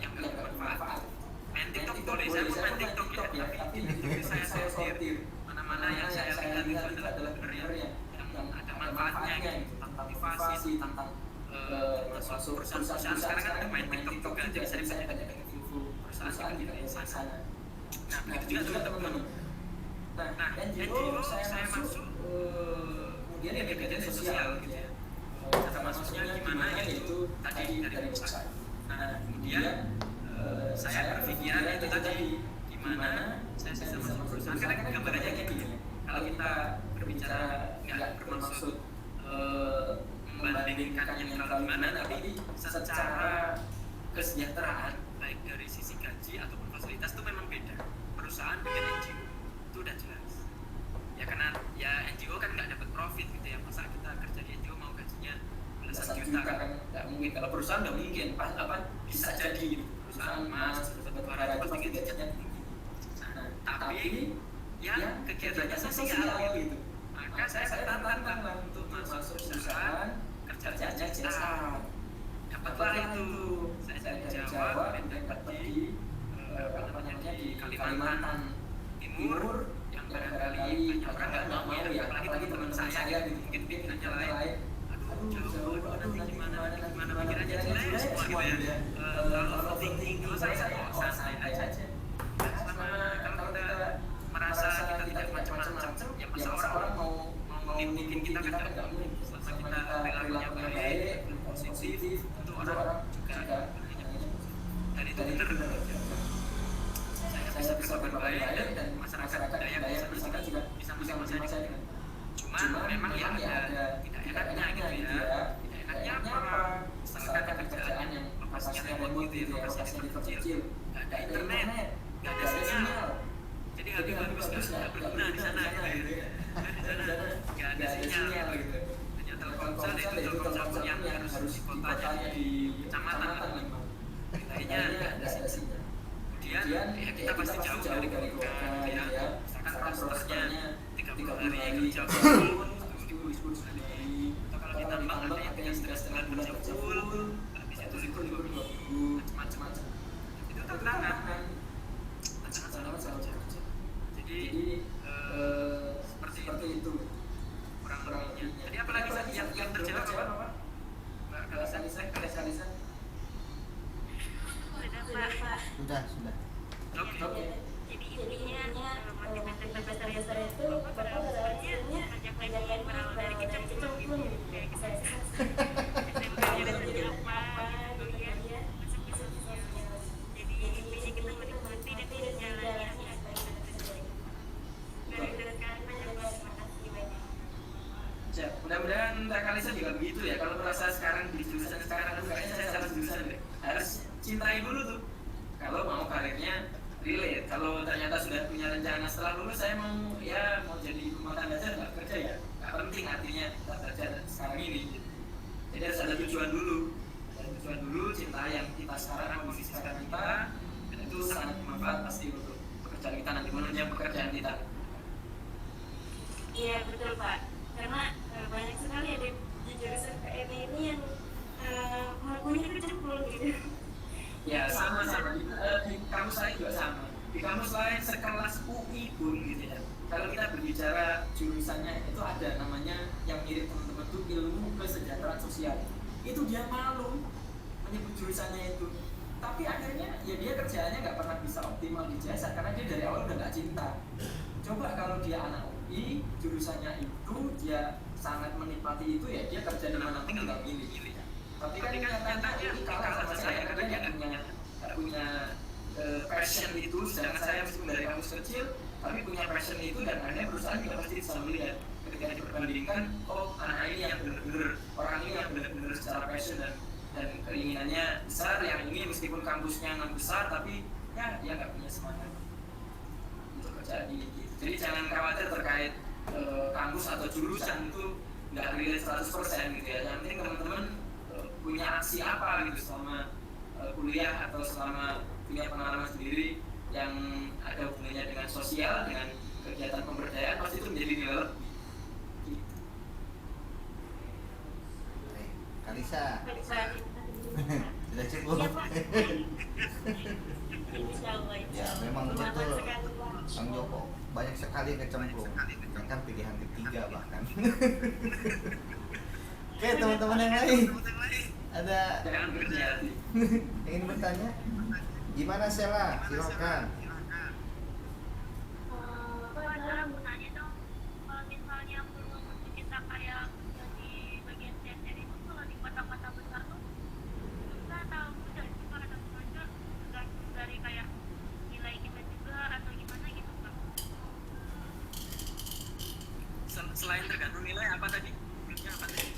yang bermanfaat. Main TikTok boleh, saya pun main TikTok ya, tapi saya sortir mana-mana yang saya lihat itu adalah benar yang ada manfaatnya gitu, tentang motivasi, tentang masuk perusahaan sekarang kan ada main TikTok juga, jadi saya bisa banyak info perusahaan di sana. Nah begitu juga teman-teman. Nah NGO saya masuk kemudian ya kegiatan sosial gitu ya. Cara masuknya gimana yaitu tadi dari website. Nah kemudian saya berpikiran itu tadi gimana saya bisa masuk perusahaan, karena gambarannya kayak gini. Kalau kita berbicara nggak bermaksud membandingkan yang terlalu gimana, tapi secara kesejahteraan baik dari sisi gaji ataupun fasilitas itu memang beda. Perusahaan dengan NGO itu udah jelas ya, karena ya NGO kan nggak dapat profit gitu ya, masa kita kerja di NGO mau gajinya belasan juta kan nggak mungkin. Kalau perusahaan nggak mungkin, bisa jadi perusahaan emas, perusahaan itu pasti gajinya tinggi. Tapi yang kegiatannya sosial gitu, maka saya tertantang lah untuk masuk perusahaan kerjanya CSR. Dapatlah itu saya dari Jawa dan dapat di di Kalimantan Timur yang barangkali banyak orang nggak mau ya, apalagi teman saya gitu, mungkin pikirannya lain, jauh nanti gimana pikirannya jelek semua gitu ya, lalu overthinking. Kalau saya santai aja. Kalau kita merasa kita tidak macam-macam, ya masa orang mau ngikutin kita kan nggak mungkin. Selama kita perilakunya baik, positif, tentu orang juga dan itu benar. Saya bisa berbuat baik dan masyarakat yang bersikap juga bisa menerima saya dengan. Cuma memang ya ada tidak enaknya gitu ya. Tidak enaknya apa? Misalkan ada kerjaan yang lokasinya remote gitu ya, lokasinya kecil, nggak ada internet, nggak ada sinyal. Jadi habis nggak berguna di sana gitu ya. Di sana nggak ada sinyal gitu. Hanya Telkomsel, itu Telkomsel yang harus di kotanya di kecamatan. Lainnya nggak ada sinyal. Kemudian ya kita pasti jauh dari keluarga gitu ya. Misalkan rosternya 30 hari kerja full, atau kalau ditambah ada yang 3,5 bulan kerja full, habis itu libur 2 minggu, macam-macam. Itu tantangan sama kerja. Jadi seperti itu kurang lebihnya. Jadi apalagi yang terjawab apa? Mbak Kalisa. Sudah. Oke. Jadi intinya investor itu bapak berhasilnya menjalankan berawal dari kecemplung gitu, kayak SMP-nya udah jadi apa, kuliah masuk ke sosial. Jadi intinya kita menikmati dan tidak jalannya. Dan sekarang banyak banget, makasih banyak. Mudah-mudahan Kak Kalisa juga begitu ya. Kalau merasa sekarang di jurusan sekarang, kayaknya saya salah jurusan. cintai dulu tuh kalau mau karirnya relate. Kalau ternyata sudah punya rencana setelah lulus saya mau jadi rumah tangga saja, nggak kerja ya nggak penting, artinya kita kerja sekarang ini gitu. Jadi harus ada tujuan dulu, cinta yang kita sekarang, kondisi sekarang kita, dan itu sangat bermanfaat pasti untuk pekerjaan kita nanti, menunjang pekerjaan kita. Iya betul Pak, karena banyak sekali ya di jurusan PM ini yang ngakunya kecemplung gitu. Ya sama di kampus saya juga sama. Di kampus lain sekelas UI pun gitu ya. Kalau kita berbicara jurusannya itu ada namanya yang mirip teman-teman tuh ilmu kesejahteraan sosial. Itu dia malu menyebut jurusannya itu. Tapi akhirnya ya dia kerjaannya nggak pernah bisa optimal di jasa karena dia dari awal udah nggak cinta. Coba kalau dia anak UI, jurusannya itu dia sangat menikmati itu ya dia kerja di mana pun nggak milih. Tapi kan nyatanya ini kalah sama saya karena dia nggak punya passion itu, sedangkan saya meskipun dari kampus kecil tapi punya passion itu, dan akhirnya perusahaan juga pasti bisa melihat ketika diperbandingkan, oh anak ini yang benar-benar, orang ini yang benar-benar secara passion dan keinginannya besar, yang ini meskipun kampusnya nggak besar tapi ya dia nggak punya semangat untuk kerja di gitu. Jadi jangan khawatir terkait kampus atau jurusan itu nggak relate 100% gitu ya. Yang penting teman-teman punya aksi apa gitu selama kuliah atau selama punya pengalaman sendiri yang ada hubungannya dengan sosial, dengan kegiatan pemberdayaan, pasti itu menjadi nilai lebih gitu. Kalisa sudah cukup. Iya Pak. Insya Allah. Ya memang Selamat betul sekali, Pak. Kang Joko, banyak sekali kecemplung, bahkan pilihan ketiga bahkan. Oke teman-teman yang lain, ada Jangan berhati-hati. ingin bertanya? Gimana Sela? Silakan. Pak, saya mau tanya dong, kalau misalnya peluang untuk kita kayak di bagian CSR itu kalau di kota-kota besar tuh susah atau mudah sih Pak, atau gimana, tergantung dari kayak nilai kita juga atau gimana gitu Pak? Selain tergantung nilai apa tadi? Apa tadi?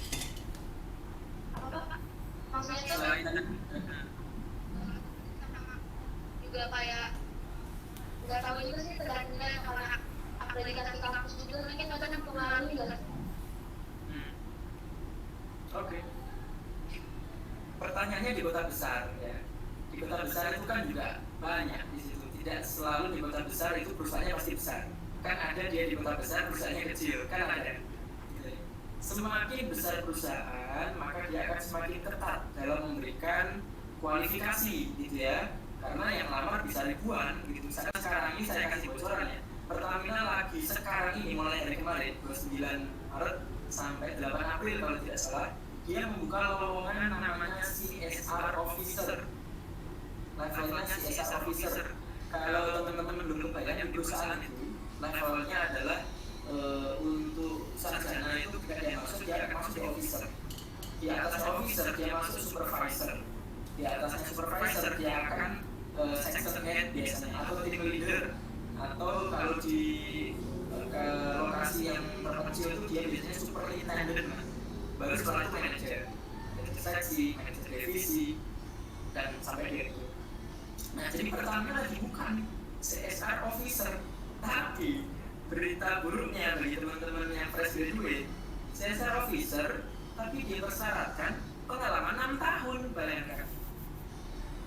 Apa Pak? Maksudnya tuh Selain juga kayak nggak tahu juga sih tergantung nilai, karena akreditasi kampus juga mungkin kadang mempengaruhi nggak sih? Oke. Pertanyaannya di kota besar ya. Di kota besar itu kan juga banyak di situ. Tidak selalu di kota besar itu perusahaannya pasti besar. Kan ada dia di kota besar perusahaannya kecil, kan ada. Gitu ya. Semakin besar perusahaan, maka dia akan semakin ketat dalam memberikan kualifikasi gitu ya. Karena yang lamar bisa ribuan gitu. Misalkan sekarang ini saya kasih bocoran ya. Pertamina lagi sekarang ini mulai dari kemarin 29 Maret sampai 8 April kalau tidak salah, dia membuka lowongan namanya CSR Officer. Levelnya CSR Officer. Kalau teman-teman belum kebayang di perusahaan itu, levelnya adalah untuk sarjana itu ketika dia masuk di officer. Di atas officer dia masuk supervisor. Di atasnya supervisor dia akan section head biasanya atau team leader, atau kalau di ke lokasi yang terpencil itu dia biasanya superintendent, baru setelah itu manajer seksi, manajer divisi, dan sampai direktur. Nah jadi pertamanya lagi bukan CSR officer, tapi berita buruknya bagi teman-teman yang fresh graduate, CSR officer tapi dia bersyaratkan pengalaman 6 tahun, bayangkan.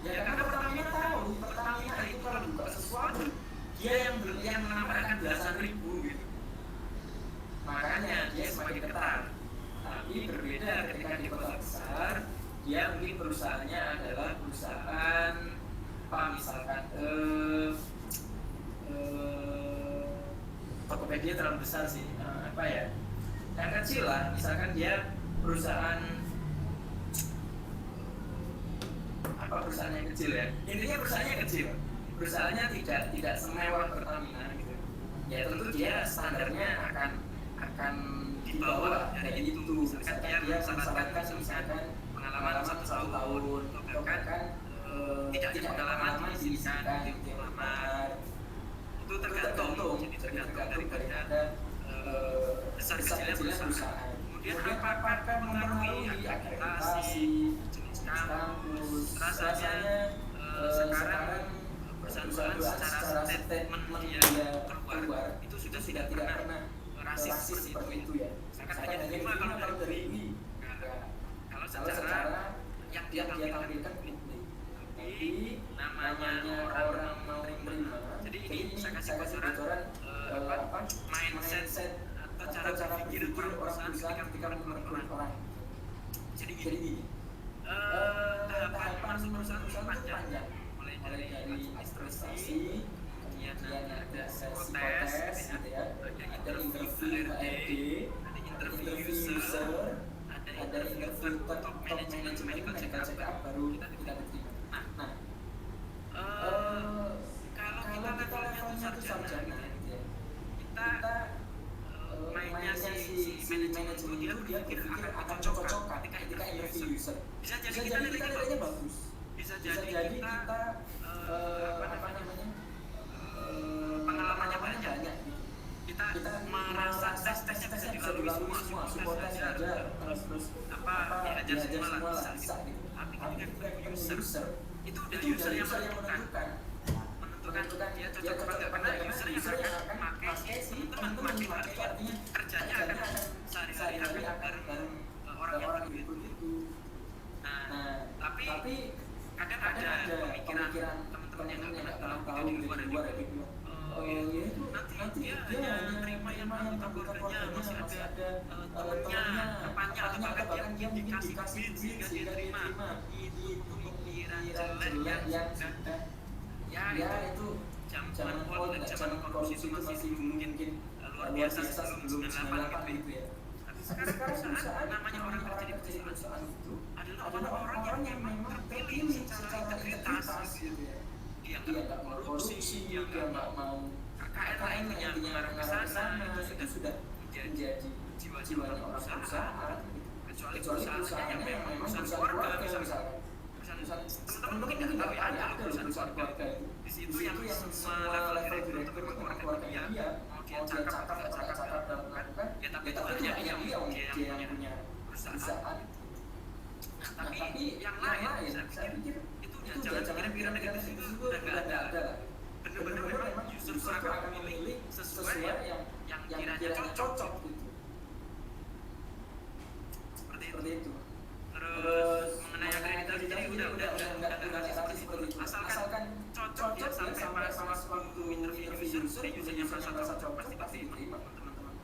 Ya karena Pertamina tahu, Pertamina itu kalau buka sesuatu dia yang menampakkan belasan ribu gitu. Makanya dia semakin ketat. Tapi berbeda ketika di kota besar, dia mungkin perusahaannya adalah perusahaan apa misalkan Tokopedia terlalu besar sih, apa ya, yang kecil lah, misalkan dia perusahaan apa, perusahaan yang kecil ya, intinya perusahaannya kecil, perusahaannya tidak semewah Pertamina gitu. Ya tentu dia standarnya akan di bawah dari itu. Misalkan dia mensyaratkan misalkan pengalaman 1 tahun, kan tidak pengalaman di sana dia melamar. Itu tergantung daripada besar kecilnya perusahaan. Kemudian apakah memenuhi akreditasi jenis kampus, rasanya statement dia keluar itu sudah tidak pernah rasis seperti itu ya. Saya kan hanya terima kalau dari ini. Kalau secara yang dia tampilkan publik, tapi namanya orang mau menerima. Jadi ini saya kasih bocoran mindset atau cara berpikir orang perusahaan ketika merekrut orang. Jadi gini, tahapan masuk perusahaan itu panjang, mulai dari administrasi, kemudian ada psikotes, gitu ya, ada interview HRD, ada interview user, ada interview top manajemen, medical check up, baru kita diterima. Nah, kalau kita levelnya itu sarjana, gitu ya, kita mainnya si manajemen itu dia berpikir akan cocok ketika interview user. Bisa jadi kita nilainya bagus, bisa jadi kita pengalamannya banyak. Kita merasa tesnya bisa dilalui semua tes aja, terus diajar semua lah bisa gitu. Tapi ketika user itu udah user yang menentukan dia cocok apa karena user yang akan pakai teman-teman pakai artinya kerjanya akan sehari-hari akan bareng orang itu. Nah, tapi kadang ada pemikiran teman-teman yang nggak tahu di luar itu. Nanti dia hanya terima yang keluarganya masih ada temannya, depannya atau bahkan dia dikasih duit sehingga dia terima. Itu pemikiran jelek yang ya itu zaman korupsi itu masih mungkin luar biasa sebelum 98 gitu ya. Tapi sekarang perusahaan namanya orang kerja di perusahaan itu adalah orang-orang yang memang terpilih secara integritas gitu ya. Dia nggak mau korupsi, dia nggak mau KKN yang mengarah ke sana, itu sudah menjadi jiwa-jiwanya orang perusahaan. Kecuali perusahaannya yang memang perusahaan keluarga misalkan. Teman-teman mungkin nggak tahu ya, ada perusahaan keluarga itu. Di situ yang semua level direktur itu memang keluarganya dia. Mau dia cakap dan melakukan, ya tapi itu hanya dia yang punya perusahaan. Nah, tapi yang lain, saya pikir itu jangan pikiran negatif itu udah nggak ada. Bener-bener memang user akan memilih sesuai yang kiranya cocok gitu. Seperti itu. Terus mengenai akreditasi tadi udah seperti itu. Asalkan cocok ya sampai waktu interview usernya merasa cocok pasti diterima teman-teman.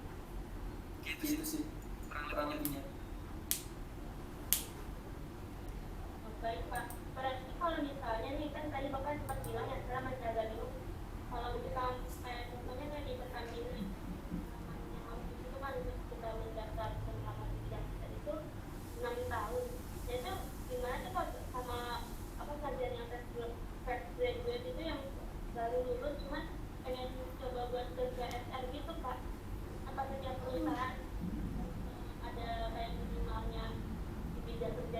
Gitu sih kurang lebihnya. Baik Pak, berarti kalau misalnya nih kan tadi Bapak sempat bilang ya setelah menjaga dulu kalau kita contohnya kayak di Pertamina itu kan kita mendaftar selama 3 tahun itu 6 tahun. Itu gimana tuh Pak sama sarjana yang fresh graduate itu yang baru lulus cuma pengen coba buat kerja SR gitu Pak? Apa setiap perusahaan ada kayak minimalnya di bidang kerja?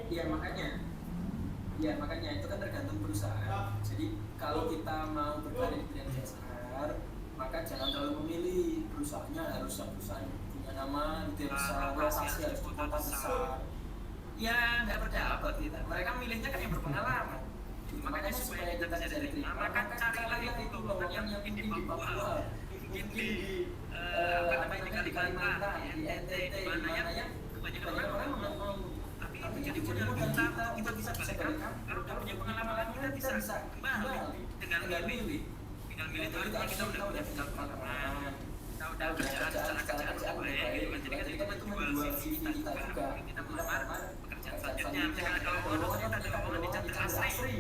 Iya makanya itu kan tergantung perusahaan. Jadi kalau kita mau berkarir di bidang CSR, maka jangan terlalu memilih perusahaannya harus perusahaan punya nama gitu ya, besar, lokasi harus di kota besar. Ya nggak berdapat kita. Mereka milihnya kan yang berpengalaman. Makanya supaya kita bisa diterima, maka carilah itu bahwa yang mungkin di Papua, mungkin di di Kalimantan, di NTT, di mana yang kebanyakan orang mau. Tapi jadi punya kita bisa balikan. Kalau udah punya pengalaman kita bisa kembali dengan milih. Tinggal milih itu artinya kita udah punya pengalaman, kita udah kerjaan udah baik gitu kan. Jadi kan itu menjual CV kita juga. Kita melamar pekerjaan selanjutnya. Misalkan kalau lowongan ada lowongan di Chandra Asri,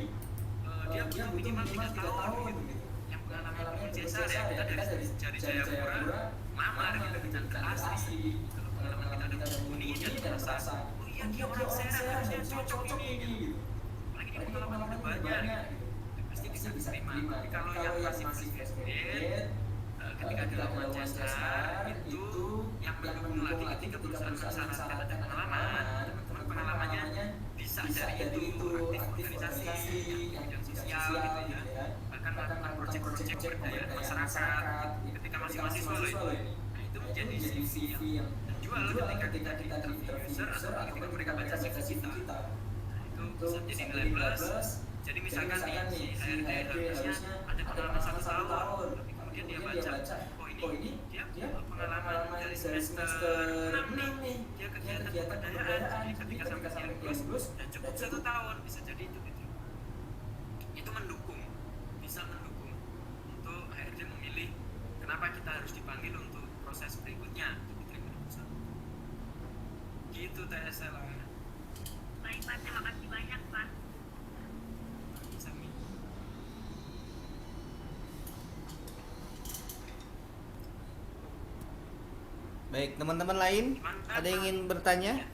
dia punya minimal 3 tahun gitu. Yang pengalaman CSR ya kita dari Jayapura melamar gitu di Chandra Asri. Kalau pengalaman kita ada Kuning jadi terasa dia orang Serang harusnya cocok ini gitu. Apalagi dia pengalaman udah banyak gitu. Pasti bisa diterima. Tapi kalau yang masih fresh graduate, ketika dilakukan CSR itu yang mendukung lagi ketika perusahaan mensyaratkan ada pengalaman, teman-teman pengalamannya bisa dari itu aktif organisasi yang bidang sosial gitu ya, bahkan melakukan proyek-proyek berdaya masyarakat ketika masih mahasiswa loh ini. Nah itu menjadi CV yang jual ketika kita interview user atau ketika mereka baca CV kita. Nah itu bisa menjadi nilai plus Jadi misalkan nih si HRD harusnya ada pengalaman 1 tahun, tapi kemudian dia baca, oh ini dia pengalaman dari semester 6 nih, dia kegiatan kebudayaan, jadi ketika sampai lulus dan cukup 1 tahun, bisa jadi itu gitu. Itu mendukung, bisa mendukung untuk HRD memilih kenapa kita harus dipanggil untuk proses berikutnya untuk diterima di perusahaan. Gitu TSL. Baik Pak, terima kasih banyak Pak. Sami. Baik, teman-teman lain ada yang ingin bertanya?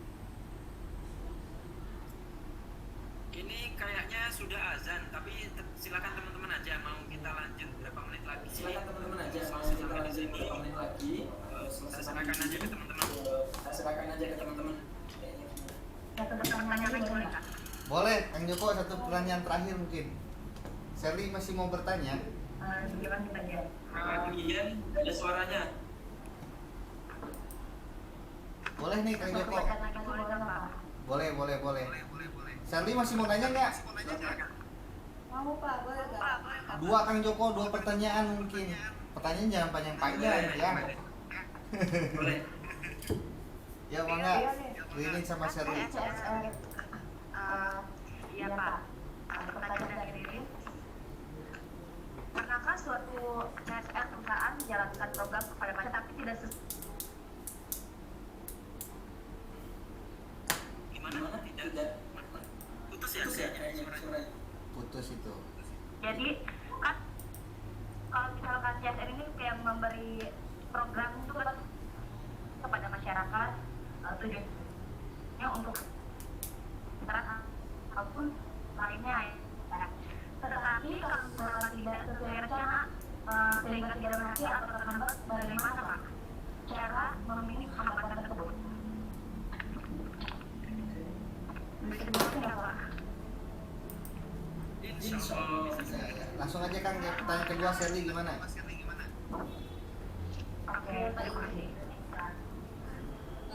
Ini kayaknya sudah azan, tapi silakan teman-teman aja, mau kita lanjut berapa menit lagi. Silakan teman-teman aja, mau kita lanjut berapa menit lagi. Saya serahkan aja ke teman-teman. Satu pertanyaan lagi boleh Kak? Boleh, Kang Joko, satu pertanyaan terakhir mungkin. Sherly masih mau bertanya? Gimana kita ya? Kemudian ada suaranya. Boleh nih Kang Joko. Lagi boleh kan Pak? Boleh. Sherly masih mau nanya nggak? Mau Pak, boleh nggak? Dua Kang Joko, 2 pertanyaan mungkin. Pertanyaan jangan panjang-panjang ya. Boleh. Ya mangga, Lilin sama Sherly. Iya Pak. Pertanyaan dari Ririn. Pernahkah suatu CSR perusahaan menjalankan program kepada masyarakat tapi tidak Gimana? Tidak. Putus ya suaranya. Putus itu. Jadi kan kalau misalkan CSR ini kayak memberi program itu kan kepada masyarakat tujuannya untuk peran ataupun lainnya ya. Tetapi kalau misalkan tidak sesuai rencana sehingga tidak berhasil atau terhambat, bagaimana Pak cara memilih hambatan tersebut? Bisa dijelasin nggak Pak? Insya Allah. Langsung aja Kang, pertanyaan kedua Sherly gimana? Oke, terima kasih.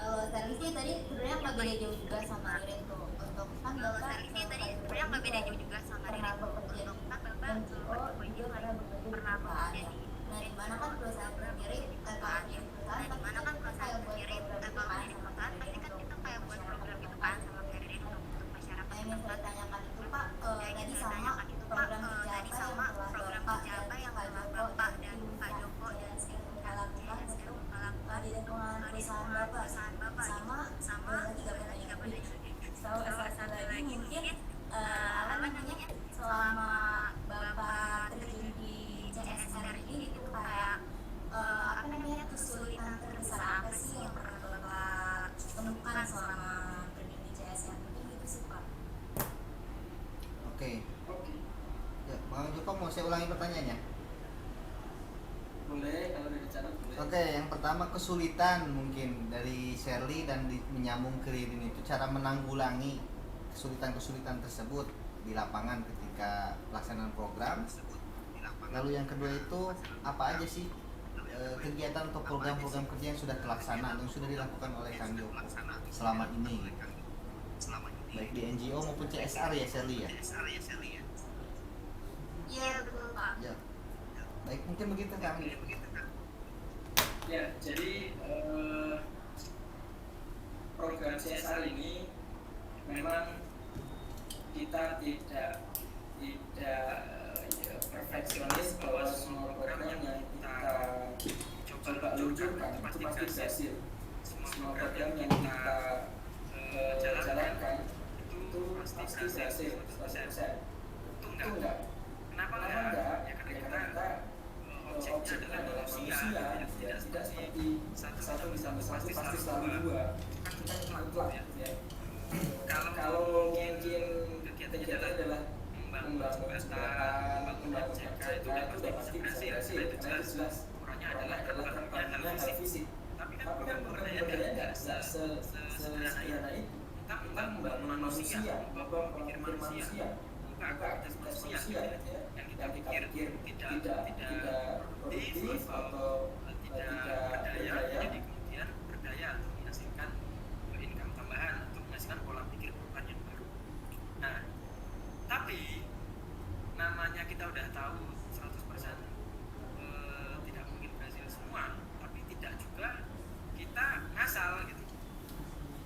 Kalau Sherly sih tadi sebenarnya nggak beda jauh juga sama Ririn tuh. Untuk kan bapak sebenarnya nggak beda jauh juga sama Ririn tuh. Untuk kan bapak juga pernah bekerja di nah di mana kan perusahaan sendiri kalau di perusahaan di mana kan perusahaan sendiri kalau di perusahaan pasti kan kita kayak buat program gitu kan sama kayak Ririn untuk masyarakat. Yang ingin saya tanyakan itu Pak, tadi sama program kerja apa yang telah Bapak dan Pak Joko dan saya lakukan untuk di lingkungan perusahaan Bapak sama juga pada satu lagi mungkin apa namanya selama Bapak terjun di CSR ini itu kayak apa namanya kesulitan terbesar apa sih yang pernah Bapak temukan selama terjun di CSR mungkin gitu sih Pak. Oke. Ya, Bang Joko mau saya ulangi pertanyaannya? Boleh, kalau dari cara boleh. Oke, yang pertama kesulitan mungkin dari Sherly dan menyambung ke Ririn itu cara menanggulangi kesulitan-kesulitan tersebut di lapangan ketika pelaksanaan program. Lalu yang kedua itu apa aja sih kegiatan atau program-program kerja yang sudah terlaksana yang sudah dilakukan oleh Kang Joko selama ini, baik di NGO maupun CSR ya Sherly ya? Iya betul Pak. Ya. Baik, mungkin begitu Kang. Ya, jadi program CSR ini memang kita tidak perfeksionis bahwa semua program yang kita coba luncurkan itu pasti berhasil. Semua program yang kita jalankan itu pasti berhasil 100%. Itu enggak. Kenapa enggak? Ya karena kita objeknya adalah manusia, tidak seperti satu ditambah satu pasti selalu dua. Kan kita cuma mutlak ya. Kalau mungkin kegiatannya adalah membangun jembatan, membangun CK itu udah pasti berhasil. Itu jelas. Ukurannya adalah hal fisik. Tapi kan pemberdayaan nggak sesederhana itu. Kita membangun manusia, membangun pemikir manusia, membuka aktivitas manusia yang kita pikir tidak produktif atau tidak berdaya, jadi kemudian berdaya untuk menghasilkan income tambahan, untuk menghasilkan pola pikir perubahan yang baru. Nah, tapi misalnya kita udah tahu 100% tidak mungkin berhasil semua, tapi tidak juga kita ngasal gitu.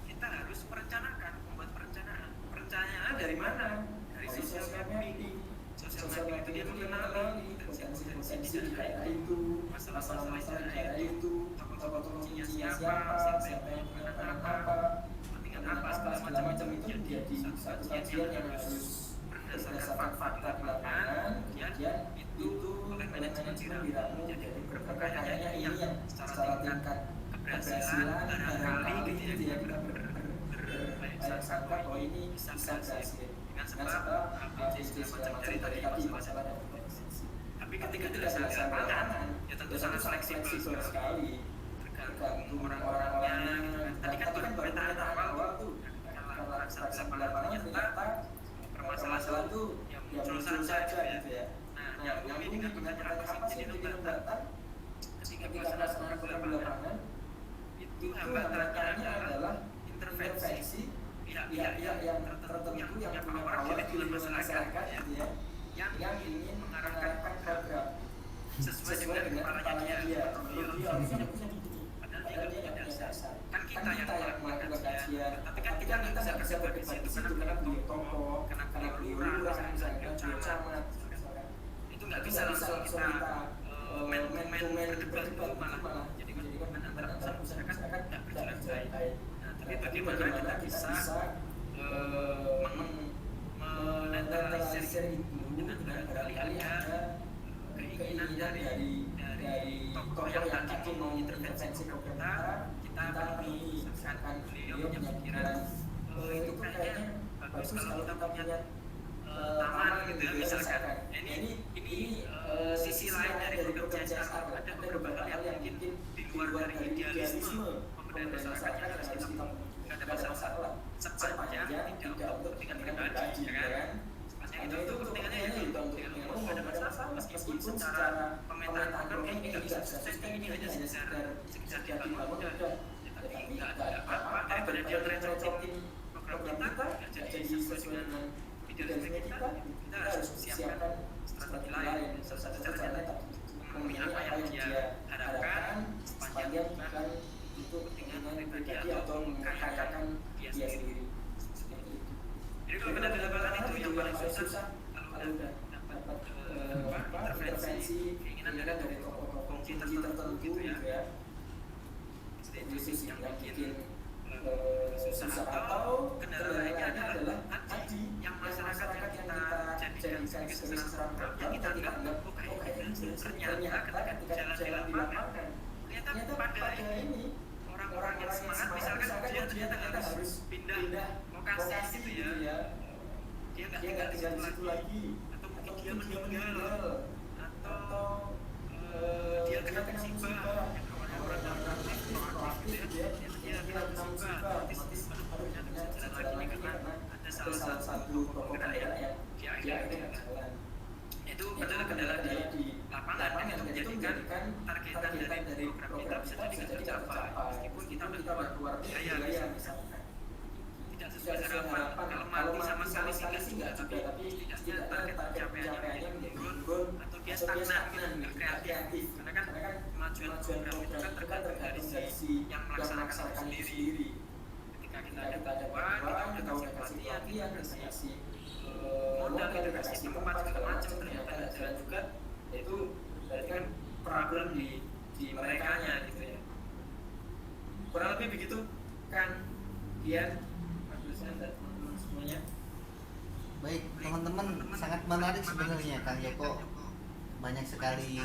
Kita harus merencanakan, membuat perencanaan. Perencanaan dari mana? Dari social mapping. Social mapping itu dia mengenali potensi-potensi di daerah itu, masalah-masalah di daerah itu, tokoh-tokoh kuncinya siapa yang punya peran apa, kepentingan apa, segala macam itu jadi satu kajian yang harus berdasarkan fakta di lapangan. Kemudian itu oleh manajemen diramu jadi kayaknya ini yang secara tingkat keberhasilan barangkali gitu ya kita bersangka bahwa ini bisa berhasil dengan sebab segala macam dari tadi masalah dan potensi. Tapi ketika dilaksanakan di lapangan ya tentu sangat fleksibel sekali, tergantung orang-orangnya. Tadi kan baru pemetaan awal tuh, kalau laksanakan di lapangan ternyata permasalahan itu yang muncul saja gitu ya. Nah, yang umum dengan penggunaan kapasitas jadi hambatan ketika melaksanakan di lapangan itu hambatannya adalah intervensi pihak-pihak yang tertentu yang punya power di dalam masyarakat gitu ya, yang ingin mengarahkan program sesuai dengan kepalanya dia. Padahal dia punya dasar. Kan kita yang melakukan kajian, tapi kan kita nggak bisa berdebat di situ karena beliau tokoh, karena beliau lurah, misalnya beliau camat, itu nggak bisa langsung kita main berdebat malah jadi kan antara masyarakat nggak berjalan baik. Tapi bagaimana kita bisa menetralisir itu dengan barangkali ada keinginan dari tokoh yang tadi mau intervensi ke kita penuhi, misalkan beliau punya pikiran itu kayaknya bagus kalau kita punya taman gitu ya misalkan. Ini sisi lain dari program CSR, ada beberapa hal yang mungkin di luar dari idealisme pemberdayaan masyarakat yang harus kita nggak ada masalah sepanjang tidak untuk kepentingan pribadi ya kan. Sepanjang itu kepentingannya itu untuk umum nggak ada masalah, meskipun secara pemetaan program kayak ini nggak bisa sukses, ini hanya sekedar dibangun udah, tapi nggak ada apa-apa daripada dia ngerecokin program kita nggak jadi sesuai dengan idealisme kita harus siapkan strategi lain. Salah satu caranya memenuhi apa yang dia harapkan sepanjang bukan untuk kepentingan pribadi atau mengkayakan dia sendiri. Jadi kalau kita mendapatkan itu yang paling susah kalau udah dapat intervensi keinginan dari tokoh kunci tertentu gitu ya. Itu sih yang bikin susah atau kendala lainnya adalah tadi yang masyarakat yang kita jadikan sebagai sasaran program kita anggap oh kayaknya ternyata ketika jalan di lapangan ternyata pada ini orang-orang yang semangat misalkan dia ternyata harus pindah lokasi gitu ya, dia nggak tinggal di situ lagi, atau mungkin dia meninggal atau dia kena musibah, orang-orang yang proaktif gitu ya, dia kena musibah, harusnya jalan lagi nih karena ada salah satu penggerak yang dia akhirnya jalan. Itu adalah kendala di lapangan dan itu menjadikan targetan dari program kita bisa jadi tercapai meskipun kita udah keluar biaya misalkan tidak sesuai harapan. Kalau mati sama sekali sih nggak juga, tapi setidaknya target pencapaiannya menurun atau dia stagnan gitu, nggak kreatif. Karena kan kemajuan program itu kan tergantung dari si yang melaksanakan sendiri. Ketika kita ada uang, kita udah kasih pelatihan, kita kasih modal, kita kasih tempat segala macam, ternyata nggak jalan juga, itu berarti kan problem di merekanya gitu ya. Kurang lebih begitu kan, Dian, Mas Lucian dan teman-teman semuanya. Baik teman-teman, sangat menarik sebenarnya Kang Joko. Banyak sekali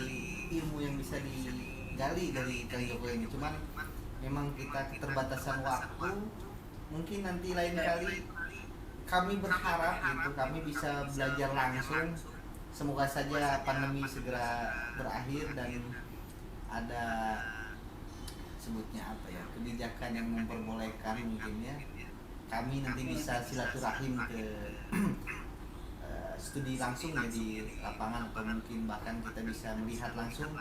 ilmu yang bisa digali dari Kang Joko ini. Cuman memang kita keterbatasan waktu. Mungkin nanti lain kali kami berharap gitu kami bisa belajar langsung. Semoga saja pandemi segera berakhir dan ada sebutnya apa ya, kebijakan yang memperbolehkan mungkin ya kami nanti bisa silaturahim ke studi langsung ya di lapangan, atau mungkin bahkan kita bisa melihat langsung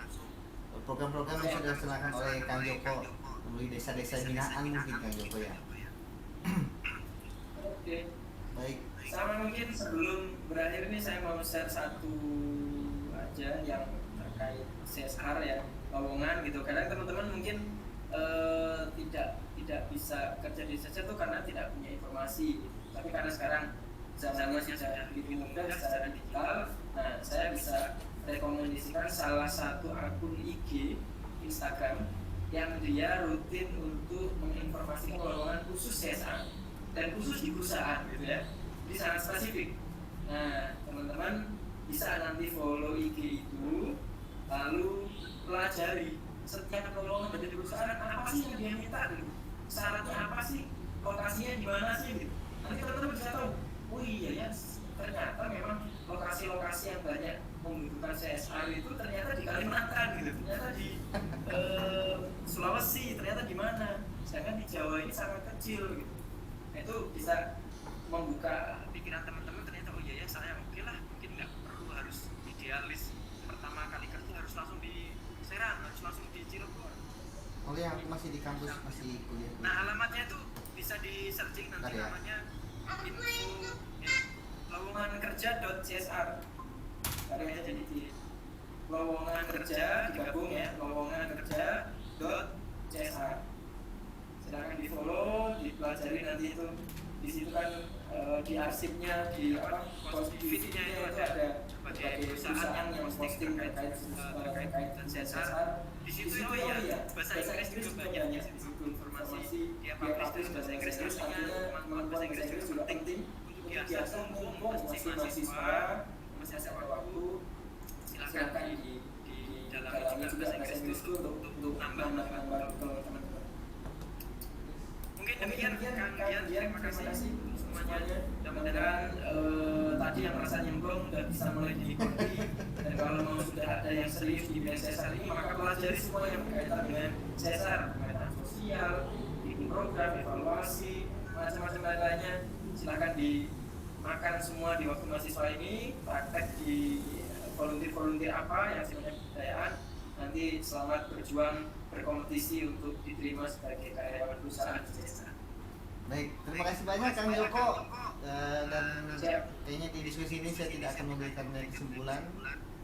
program-program yang sudah dilaksanakan oleh Kang Joko melalui desa-desa binaan mungkin Kang Joko ya. Oke. Baik, Sama mungkin sebelum berakhir ini saya mau share satu aja yang terkait CSR ya, lowongan gitu. Kadang teman-teman mungkin tidak bisa kerja di CSR itu karena tidak punya informasi. Tapi karena sekarang zamannya sudah begitu mudah secara digital, nah saya bisa rekomendasikan salah satu akun IG Instagram yang dia rutin untuk menginformasikan lowongan khusus CSR dan khusus di perusahaan gitu ya. Jadi sangat spesifik. Nah, teman-teman bisa nanti follow IG itu, lalu pelajari setiap lowongan dari perusahaan apa sih yang dia minta gitu. Syaratnya apa sih? Lokasinya di mana sih gitu. Nanti teman-teman bisa tahu. Oh iya ya, ternyata memang lokasi-lokasi yang banyak membutuhkan CSR itu ternyata di Kalimantan gitu, ternyata di Sulawesi, ternyata di mana. Sedangkan di Jawa ini sangat kecil gitu. Nah, itu bisa membuka pikiran teman-teman, ternyata oh iya ya saya oke lah, mungkin nggak perlu harus idealis pertama kali kerja harus langsung di Serang, harus langsung di Cirebon. Oh ya, aku masih di kampus, masih kuliah. Nah alamatnya itu bisa di searching nanti ya. namanya info lowongan kerja.csr. Ada aja jadi di lowongan kerja digabung ya, lowongan kerja.csr. Silakan di follow, dipelajari nanti itu. Di situ kan di arsipnya, di feednya itu ada berbagai perusahaan yang posting terkait CSR. Di situ ya bahasa Inggris juga banyak di situ informasi dia publish bahasa Inggris, artinya kemampuan bahasa Inggris juga penting untuk biasa mumpung masih mahasiswa, masih ada waktu, silakan di dalamnya juga bahasa Inggris itu untuk nambah teman-teman. Mungkin demikian Kang Dian, terima kasih semuanya. Mudah-mudahan tadi yang merasa nyemplung sudah bisa mulai diikuti. Dan kalau mau sudah ada yang serius di bidang CSR ini, maka pelajari semua yang berkaitan dengan CSR, pemerintahan sosial, bikin program, evaluasi, macam-macam lainnya. Silakan dimakan semua di waktu mahasiswa ini, praktek di volunteer apa yang sifatnya kebudayaan. Nanti selamat berjuang berkompetisi untuk diterima sebagai karyawan perusahaan CSR. Baik, terima kasih banyak Kang Joko. Dan kayaknya di diskusi ini saya tidak akan memberikan kesimpulan.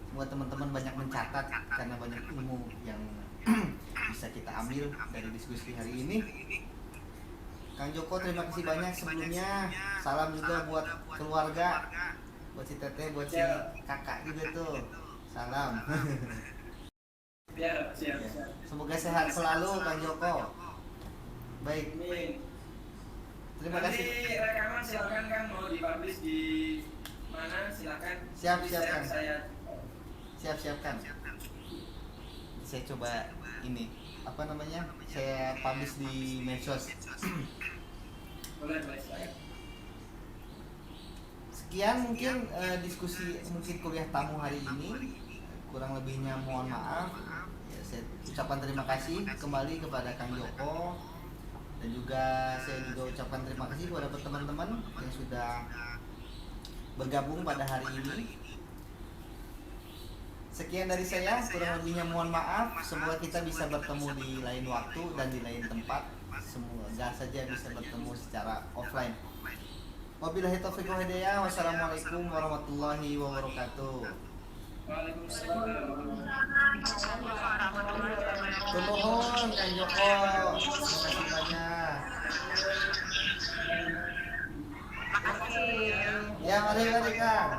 Semoga teman-teman banyak mencatat karena banyak ilmu yang bisa kita ambil dari diskusi hari ini. Kang Joko, terima kasih banyak sebelumnya. Salam juga buat keluarga, buat si Teteh, buat si kakak juga tuh. Salam. Ya, siap. Semoga sehat selalu Kang Joko. Baik. Terima kasih. Nanti rekaman silakan Kang, mau dipublish di mana silakan. Siap Kang. Siap Kang. Saya coba ini apa namanya? Saya publish di medsos. Boleh silakan. Sekian mungkin diskusi mungkin kuliah tamu hari ini. Kurang lebihnya mohon maaf. Ya, saya ucapkan terima kasih kembali kepada Kang Joko, dan juga saya juga ucapkan terima kasih kepada teman-teman yang sudah bergabung pada hari ini. Sekian dari saya, kurang lebihnya mohon maaf. Semoga kita bisa bertemu di lain waktu dan di lain tempat. Semoga saja bisa bertemu secara offline. Wabillahi taufiq wal hidayah. Wassalamualaikum warahmatullahi wabarakatuh. Kumohon Kang Joko, terima kasih banyak. Ya, mari Kang.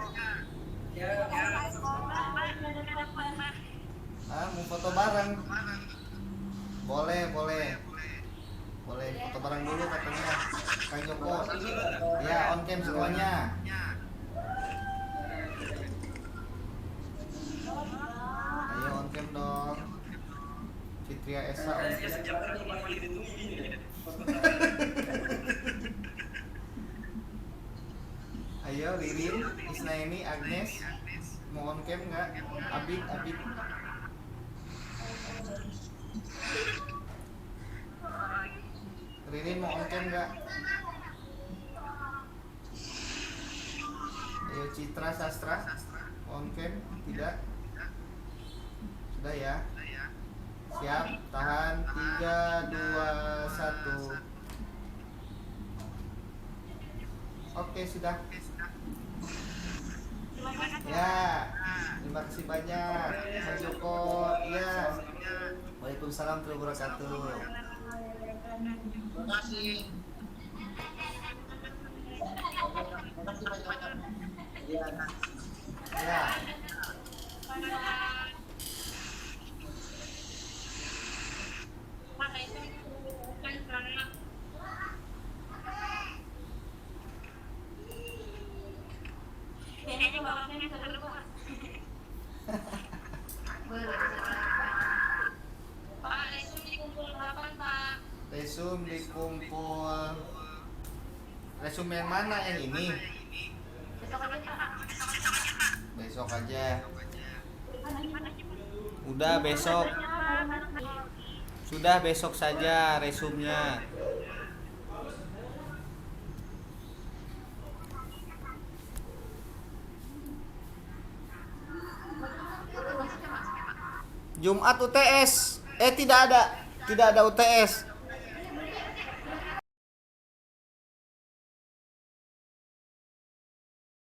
Mau foto bareng? Boleh foto bareng dulu katanya Kang Joko. Ya, on cam semuanya. Ayo on cam dong. Fitria Esa on cam. Ayo Ririn, Isnaini, Agnes, mau on cam nggak? Abid. Ririn mau on cam nggak? Ayo Citra Sastra, on cam tidak? Sudah ya? Siap, tahan 3, 2, 1. Oke, sudah. Terima kasih. Ya, terima kasih banyak Mas Joko. Ya. Waalaikumsalam warahmatullahi wabarakatuh. Terima kasih. Iya. Ya. Maka itu bukan karena kayaknya bapaknya seru Pak. Pak, resum dikumpul kapan Pak? Resum dikumpul. Resum yang mana, yang ini? Besok aja Pak. Besok aja. Udah besok. Sudah besok saja resumnya. Jumat UTS. Tidak ada UTS.